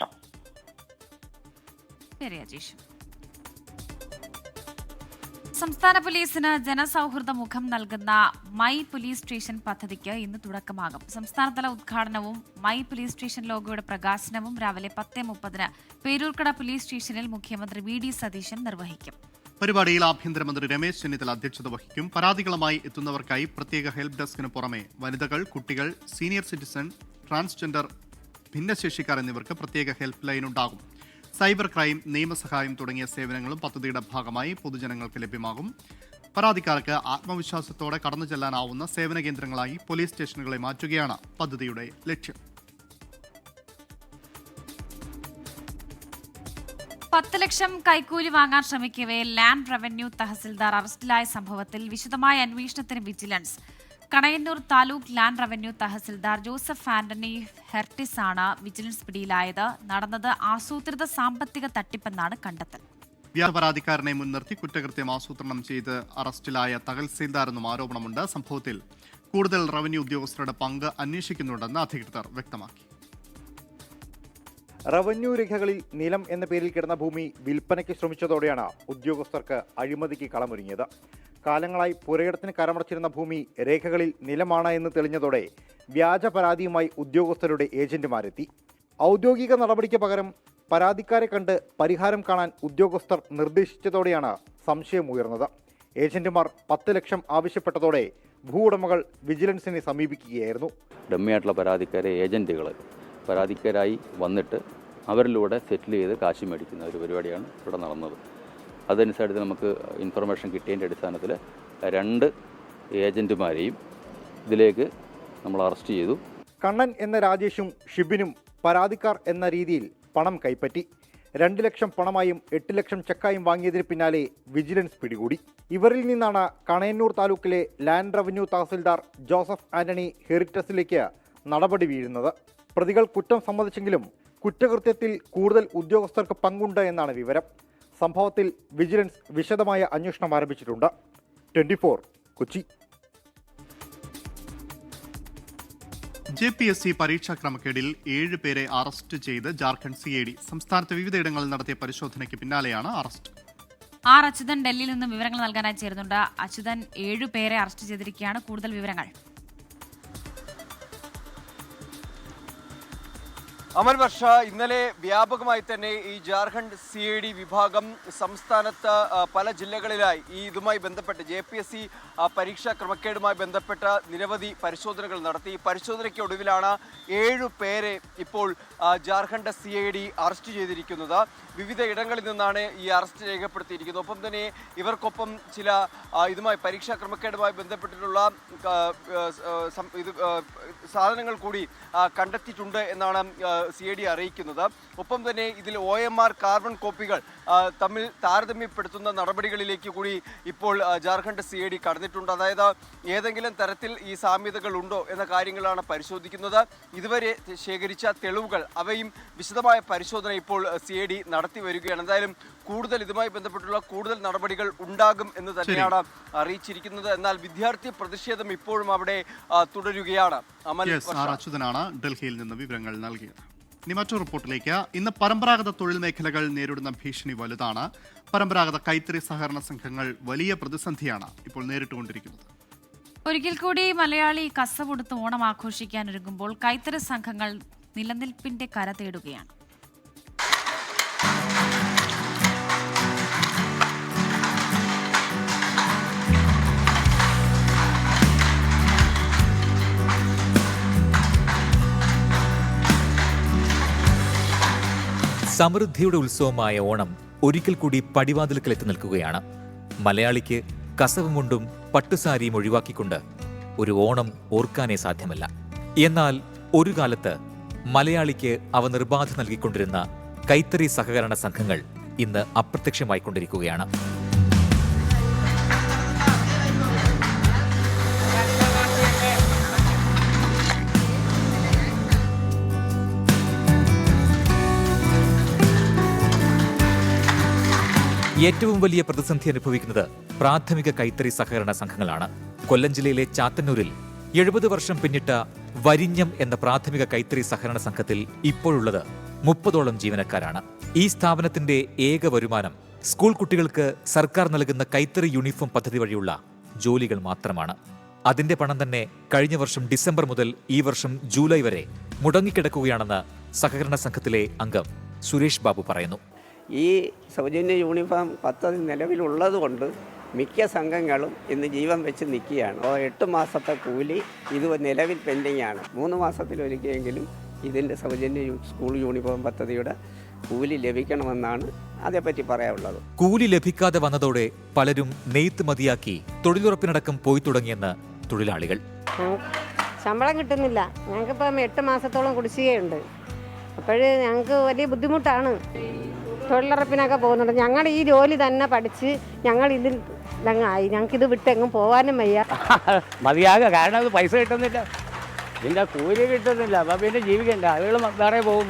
സംസ്ഥാന പോലീസിന് ജനസൗഹൃദ മുഖം നൽകുന്ന മൈ പോലീസ് സ്റ്റേഷൻ പദ്ധതിക്ക് ഇന്ന് തുടക്കമാകും. സംസ്ഥാനതല ഉദ്ഘാടനവും മൈ പോലീസ് സ്റ്റേഷൻ ലോഗോയുടെ പ്രകാശനവും രാവിലെ 10:30 പേരൂർക്കട പോലീസ് സ്റ്റേഷനിൽ മുഖ്യമന്ത്രി VD സതീശൻ നിർവഹിക്കും. പരിപാടിയിൽ ആഭ്യന്തരമന്ത്രി രമേശ് ചെന്നിത്തല അധ്യക്ഷത വഹിക്കും. പരാതികളുമായി എത്തുന്നവർക്കായി പ്രത്യേക ഹെൽപ്പ് ഡെസ്കിന് പുറമെ വനിതകൾ, കുട്ടികൾ, സീനിയർ സിറ്റിസൺ, ട്രാൻസ്ജെൻഡർ, ഭിന്നശേഷിക്കാർ എന്നിവർക്ക് പ്രത്യേക ഹെൽപ്പ് ലൈൻ ഉണ്ടാകും. സൈബർ ക്രൈം, നിയമസഹായം തുടങ്ങിയ സേവനങ്ങളും പദ്ധതിയുടെ ഭാഗമായി പൊതുജനങ്ങൾക്ക് ലഭ്യമാകും. പരാതിക്കാർക്ക് ആത്മവിശ്വാസത്തോടെ കടന്നു ചെല്ലാനാവുന്ന സേവന കേന്ദ്രങ്ങളായി പോലീസ് സ്റ്റേഷനുകളെ മാറ്റുകയാണ് പദ്ധതിയുടെ ലക്ഷ്യം. 10 ലക്ഷം കൈക്കൂലി വാങ്ങാൻ ശ്രമിക്കവേ ലാൻഡ് റവന്യൂ തഹസിൽദാർ അറസ്റ്റിലായ സംഭവത്തിൽ വിശദമായ അന്വേഷണത്തിന് vigilance. Kanayannur taluk land revenue tahsildar Joseph Antony Hertis ആണ് വിജിലൻസ് പിടിയിലായത്. നടന്നത് ആസൂത്രിത സാമ്പത്തിക തട്ടിപ്പെന്നാണ് കണ്ടെത്തൽ. പരാതിക്കാരനെ മുൻനിർത്തി കുറ്റകൃത്യം ആസൂത്രണം ചെയ്ത് അറസ്റ്റിലായ തഹസിൽദാരെന്നും ആരോപണമുണ്ട്. സംഭവത്തിൽ കൂടുതൽ റവന്യൂ ഉദ്യോഗസ്ഥരുടെ പങ്ക് അന്വേഷിക്കുന്നുണ്ടെന്ന് അധികൃതർ വ്യക്തമാക്കി. റവന്യൂ രേഖകളിൽ നിലം എന്ന പേരിൽ കിടന്ന ഭൂമി വിൽപ്പനയ്ക്ക് ശ്രമിച്ചതോടെയാണ് ഉദ്യോഗസ്ഥർക്ക് അഴിമതിക്ക് കളമൊരുങ്ങിയത്. കാലങ്ങളായി പുരയിടത്തിന് കരമടച്ചിരുന്ന ഭൂമി രേഖകളിൽ നിലമാണ് എന്ന് തെളിഞ്ഞതോടെ വ്യാജ പരാതിയുമായി ഉദ്യോഗസ്ഥരുടെ ഏജന്റുമാരെത്തി. ഔദ്യോഗിക നടപടിക്ക് പകരം പരാതിക്കാരെ കണ്ട് പരിഹാരം കാണാൻ ഉദ്യോഗസ്ഥർ നിർദ്ദേശിച്ചതോടെയാണ് സംശയമുയർന്നത്. ഏജന്റുമാർ 10 ലക്ഷം ആവശ്യപ്പെട്ടതോടെ ഭൂ ഉടമകൾ വിജിലൻസിനെ സമീപിക്കുകയായിരുന്നു. ഡമ്മിയായിട്ടുള്ള പരാതിക്കാരെ ഏജന്റുകൾ പരാതിക്കാരായി വന്നിട്ട് അവരിലൂടെ സെറ്റിൽ ചെയ്ത് കാശ് മേടിക്കുന്ന ഒരു പരിപാടിയാണ് ഇവിടെ നടന്നത്. അതനുസരിച്ച് നമുക്ക് ഇൻഫർമേഷൻ കിട്ടിയതിൻ്റെ അടിസ്ഥാനത്തിൽ 2 ഏജന്റുമാരെയും ഇതിലേക്ക് നമ്മൾ അറസ്റ്റ് ചെയ്തു. കണ്ണൻ എന്ന രാജേഷും ഷിബിനും പരാതിക്കാർ എന്ന രീതിയിൽ പണം കൈപ്പറ്റി. 2 ലക്ഷം പണമായും 8 ലക്ഷം ചെക്കായും വാങ്ങിയതിന് പിന്നാലെ വിജിലൻസ് പിടികൂടി. ഇവരിൽ നിന്നാണ് കണയന്നൂർ താലൂക്കിലെ ലാൻഡ് റവന്യൂ തഹസിൽദാർ ജോസഫ് ആന്റണി ഹെറിറ്റസിലേക്ക് നടപടി വീഴുന്നത്. പ്രതികൾ കുറ്റം സമ്മതിച്ചെങ്കിലും കുറ്റകൃത്യത്തിൽ കൂടുതൽ ഉദ്യോഗസ്ഥർക്ക് പങ്കുണ്ട് എന്നാണ് വിവരം. സംഭവത്തിൽ വിജിലൻസ് വിശദമായ അന്വേഷണം ആരംഭിച്ചിട്ടുണ്ട്. 24 കൊച്ചി. JPSC പരീക്ഷാ ക്രമക്കേടിൽ 7 പേരെ അറസ്റ്റ് ചെയ്ത് ജാർഖണ്ഡ് CID. സംസ്ഥാനത്തെ വിവിധയിടങ്ങളിൽ നടത്തിയ പരിശോധനയ്ക്ക് പിന്നാലെയാണ് അറസ്റ്റ്. ആർ അച്യുതൻ ഡൽഹിയിൽ നിന്നും വിവരങ്ങൾ നൽകാനായി ചേരുന്നുണ്ട്. അച്യുതൻ, 7 പേരെ അറസ്റ്റ് ചെയ്തിരിക്കുകയാണ്. കൂടുതൽ വിവരങ്ങൾ. അമൽ വർഷ, ഇന്നലെ വ്യാപകമായി തന്നെ ഈ ജാർഖണ്ഡ് CID വിഭാഗം സംസ്ഥാനത്ത് പല ജില്ലകളിലായി ഇതുമായി ബന്ധപ്പെട്ട് JPSC പരീക്ഷാ ക്രമക്കേടുമായി ബന്ധപ്പെട്ട നിരവധി പരിശോധനകൾ നടത്തി. ഈ പരിശോധനയ്ക്ക് ഒടുവിലാണ് 7 പേരെ ഇപ്പോൾ ജാർഖണ്ഡ് CID അറസ്റ്റ് ചെയ്തിരിക്കുന്നത്. വിവിധ ഇടങ്ങളിൽ നിന്നാണ് ഈ അറസ്റ്റ് രേഖപ്പെടുത്തിയിരിക്കുന്നത്. ഒപ്പം തന്നെ ഇവർക്കൊപ്പം ചില ഇതുമായി പരീക്ഷാ ക്രമക്കേടുമായി ബന്ധപ്പെട്ടിട്ടുള്ള സാധനങ്ങൾ കൂടി കണ്ടെത്തിയിട്ടുണ്ട് എന്നാണ് CID അറിയിക്കുന്നത്. ഒപ്പം തന്നെ ഇതിൽ OMR കാർബൺ കോപ്പികൾ തമ്മിൽ താരതമ്യപ്പെടുത്തുന്ന നടപടികളിലേക്ക് കൂടി ഇപ്പോൾ ജാർഖണ്ഡ് CID കടന്നിട്ടുണ്ട്. അതായത് ഏതെങ്കിലും തരത്തിൽ ഈ സാമ്യതകൾ ഉണ്ടോ എന്ന കാര്യങ്ങളാണ് പരിശോധിക്കുന്നത്. ഇതുവരെ ശേഖരിച്ച തെളിവുകൾ അവയും വിശദമായ പരിശോധന ഇപ്പോൾ CID നടത്തി വരികയാണ്. എന്തായാലും കൂടുതൽ ഇതുമായി ബന്ധപ്പെട്ടുള്ള കൂടുതൽ നടപടികൾ ഉണ്ടാകും എന്ന് തന്നെയാണ് അറിയിച്ചിരിക്കുന്നത്. എന്നാൽ വിദ്യാർത്ഥി പ്രതിഷേധം ഇപ്പോഴും അവിടെ തുടരുകയാണ്. അച്യുതനാണ് ഡൽഹിയിൽ നിന്ന് വിവരങ്ങൾ നൽകിയത്. ഇനി മറ്റൊരു റിപ്പോർട്ടിലേക്ക്. ഇന്ന് പരമ്പരാഗത തൊഴിൽ മേഖലകൾ നേരിടുന്ന ഭീഷണി വലുതാണ്. പരമ്പരാഗത കൈത്തറി സഹകരണ സംഘങ്ങൾ വലിയ പ്രതിസന്ധിയാണ് ഇപ്പോൾ നേരിട്ടുകൊണ്ടിരിക്കുന്നത്. ഒരിക്കൽ കൂടി മലയാളി കസവെടുത്ത് ഓണം ആഘോഷിക്കാനൊരുങ്ങുമ്പോൾ കൈത്തറി സംഘങ്ങൾ നിലനിൽപ്പിന്റെ കര തേടുകയാണ്. സമൃദ്ധിയുടെ ഉത്സവമായ ഓണം ഒരിക്കൽ കൂടി പടിവാതിൽക്കലെത്തി നിൽക്കുകയാണ്. മലയാളിക്ക് കസവും മുണ്ടും പട്ടുസാരിയും ഒഴിവാക്കിക്കൊണ്ട് ഒരു ഓണം ഓർക്കാനേ സാധ്യമല്ല. എന്നാൽ ഒരു കാലത്ത് മലയാളിക്ക് അവ നിർബാധ നൽകിക്കൊണ്ടിരുന്ന കൈത്തറി സഹകരണ സംഘങ്ങൾ ഇന്ന് അപ്രത്യക്ഷമായിക്കൊണ്ടിരിക്കുകയാണ്. ഏറ്റവും വലിയ പ്രതിസന്ധി അനുഭവിക്കുന്നത് പ്രാഥമിക കൈത്തറി സഹകരണ സംഘങ്ങളാണ്. കൊല്ലം ജില്ലയിലെ ചാത്തന്നൂരിൽ 70 വർഷം പിന്നിട്ട വരിഞ്ഞം എന്ന പ്രാഥമിക കൈത്തറി സഹകരണ സംഘത്തിൽ ഇപ്പോഴുള്ളത് 30ഓളം ജീവനക്കാരാണ്. ഈ സ്ഥാപനത്തിന്റെ ഏക വരുമാനം സ്കൂൾ കുട്ടികൾക്ക് സർക്കാർ നൽകുന്ന കൈത്തറി യൂണിഫോം പദ്ധതി വഴിയുള്ള ജോലികൾ മാത്രമാണ്. അതിന്റെ പണം തന്നെ കഴിഞ്ഞ വർഷം ഡിസംബർ മുതൽ ഈ വർഷം ജൂലൈ വരെ മുടങ്ങിക്കിടക്കുകയാണെന്ന് സഹകരണ സംഘത്തിലെ അംഗം സുരേഷ് ബാബു പറയുന്നു. ഈ സൗജന്യ യൂണിഫോം പദ്ധതി നിലവിലുള്ളത് കൊണ്ട് മിക്ക സംഘങ്ങളും ഇന്ന് ജീവൻ വെച്ച് നിൽക്കുകയാണ്. 8 മാസത്തെ കൂലി ഇത് നിലവിൽ പെൻഡിങ് ആണ്. 3 മാസത്തിലൊരിക്കലെങ്കിലും ഇതിൻ്റെ സൗജന്യ സ്കൂൾ യൂണിഫോം പദ്ധതിയുടെ കൂലി ലഭിക്കണമെന്നാണ് അതേപ്പറ്റി പറയാനുള്ളത്. കൂലി ലഭിക്കാതെ വന്നതോടെ പലരും നെയ്ത്ത് മതിയാക്കി തൊഴിലുറപ്പിനടക്കം പോയി തുടങ്ങിയെന്ന് തൊഴിലാളികൾ. ശമ്പളം കിട്ടുന്നില്ല. ഞങ്ങൾക്കിപ്പം 8 മാസത്തോളം കുടിശ്ശികയുണ്ട്. അപ്പോഴേ ഞങ്ങൾക്ക് വലിയ ബുദ്ധിമുട്ടാണ്. തൊഴിലുറപ്പിനൊക്കെ പോകുന്നുണ്ട്. ഞങ്ങൾ ഈ ജോലി തന്നെ പഠിച്ച് ഞങ്ങൾ ഇതിൽ ആയി. ഞങ്ങൾക്കിത് വിട്ടെങ്ങും പോകാനും വയ്യ. മതിയാകുക. കാരണം അത് പൈസ കിട്ടുന്നില്ല, ഇതിൻ്റെ കൂലി കിട്ടുന്നില്ല. അപ്പം പിന്നെ ജീവിക്കണ്ട, ആളുകൾ വേറെ പോകും.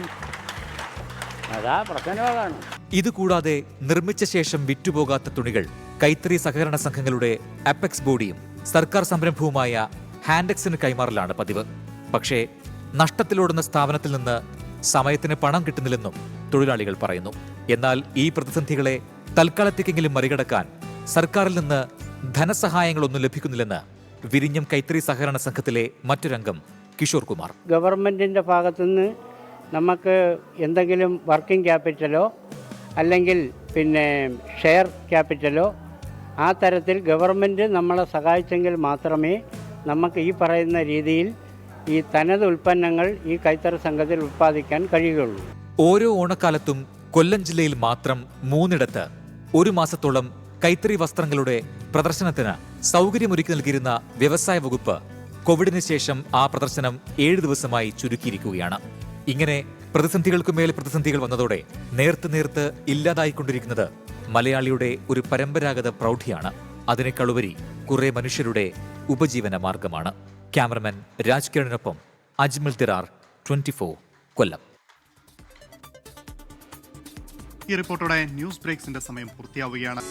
അതാ പ്രശ്നമാണ്. ഇതുകൂടാതെ നിർമ്മിച്ച ശേഷം വിറ്റുപോകാത്ത തുണികൾ കൈത്തറി സഹകരണ സംഘങ്ങളുടെ അപ്പെക്സ് ബോഡിയും സർക്കാർ സംരംഭവുമായ ഹാൻഡെക്സിന് കൈമാറലാണ് പതിവ്. പക്ഷേ നഷ്ടത്തിലോടുന്ന സ്ഥാപനത്തിൽ നിന്ന് സമയത്തിന് പണം കിട്ടുന്നില്ലെന്നും തൊഴിലാളികൾ പറയുന്നു. എന്നാൽ ഈ പ്രതിസന്ധികളെ തൽക്കാലത്തേക്കെങ്കിലും മറികടക്കാൻ സർക്കാരിൽ നിന്ന് ധനസഹായങ്ങളൊന്നും ലഭിക്കുന്നില്ലെന്ന് വിരിഞ്ഞം കൈത്തറി സഹകരണ സംഘത്തിലെ മറ്റൊരംഗം കിഷോർ കുമാർ. ഗവൺമെൻറ്റിൻ്റെ ഭാഗത്തുനിന്ന് നമുക്ക് എന്തെങ്കിലും വർക്കിംഗ് ക്യാപിറ്റലോ അല്ലെങ്കിൽ ഷെയർ ക്യാപിറ്റലോ ആ തരത്തിൽ ഗവൺമെൻറ് നമ്മളെ സഹായിച്ചെങ്കിൽ മാത്രമേ നമുക്ക് ഈ പറയുന്ന രീതിയിൽ ഈ തനത് ഉൽപ്പന്നങ്ങൾ ഈ കൈത്തറി സംഘത്തിൽ ഉൽപ്പാദിക്കാൻ കഴിയുകയുള്ളൂ. ഓരോ ഓണക്കാലത്തും കൊല്ലം ജില്ലയിൽ മാത്രം 3 1 മാസത്തോളം കൈത്തറി വസ്ത്രങ്ങളുടെ പ്രദർശനത്തിന് സൗകര്യമൊരുക്കി നൽകിയിരുന്ന വ്യവസായ വകുപ്പ് കോവിഡിന് ശേഷം ആ പ്രദർശനം 7 ദിവസമായി ചുരുക്കിയിരിക്കുകയാണ്. ഇങ്ങനെ പ്രതിസന്ധികൾക്കുമേൽ പ്രതിസന്ധികൾ വന്നതോടെ നേർത്ത് ഇല്ലാതായിക്കൊണ്ടിരിക്കുന്നത് മലയാളിയുടെ ഒരു പരമ്പരാഗത പ്രൗഢിയാണ്. അതിനേക്കാളുപരി കുറെ മനുഷ്യരുടെ ഉപജീവന മാർഗമാണ്. ക്യാമറമാൻ രാജ് കിരണിനൊപ്പം അജ്മൽ തിറാർ, 24 കൊല്ലം. ഈ റിപ്പോർട്ടോടെ ന്യൂസ് ബ്രേക്സിന്റെ സമയം പൂർത്തിയാവുകയാണ്.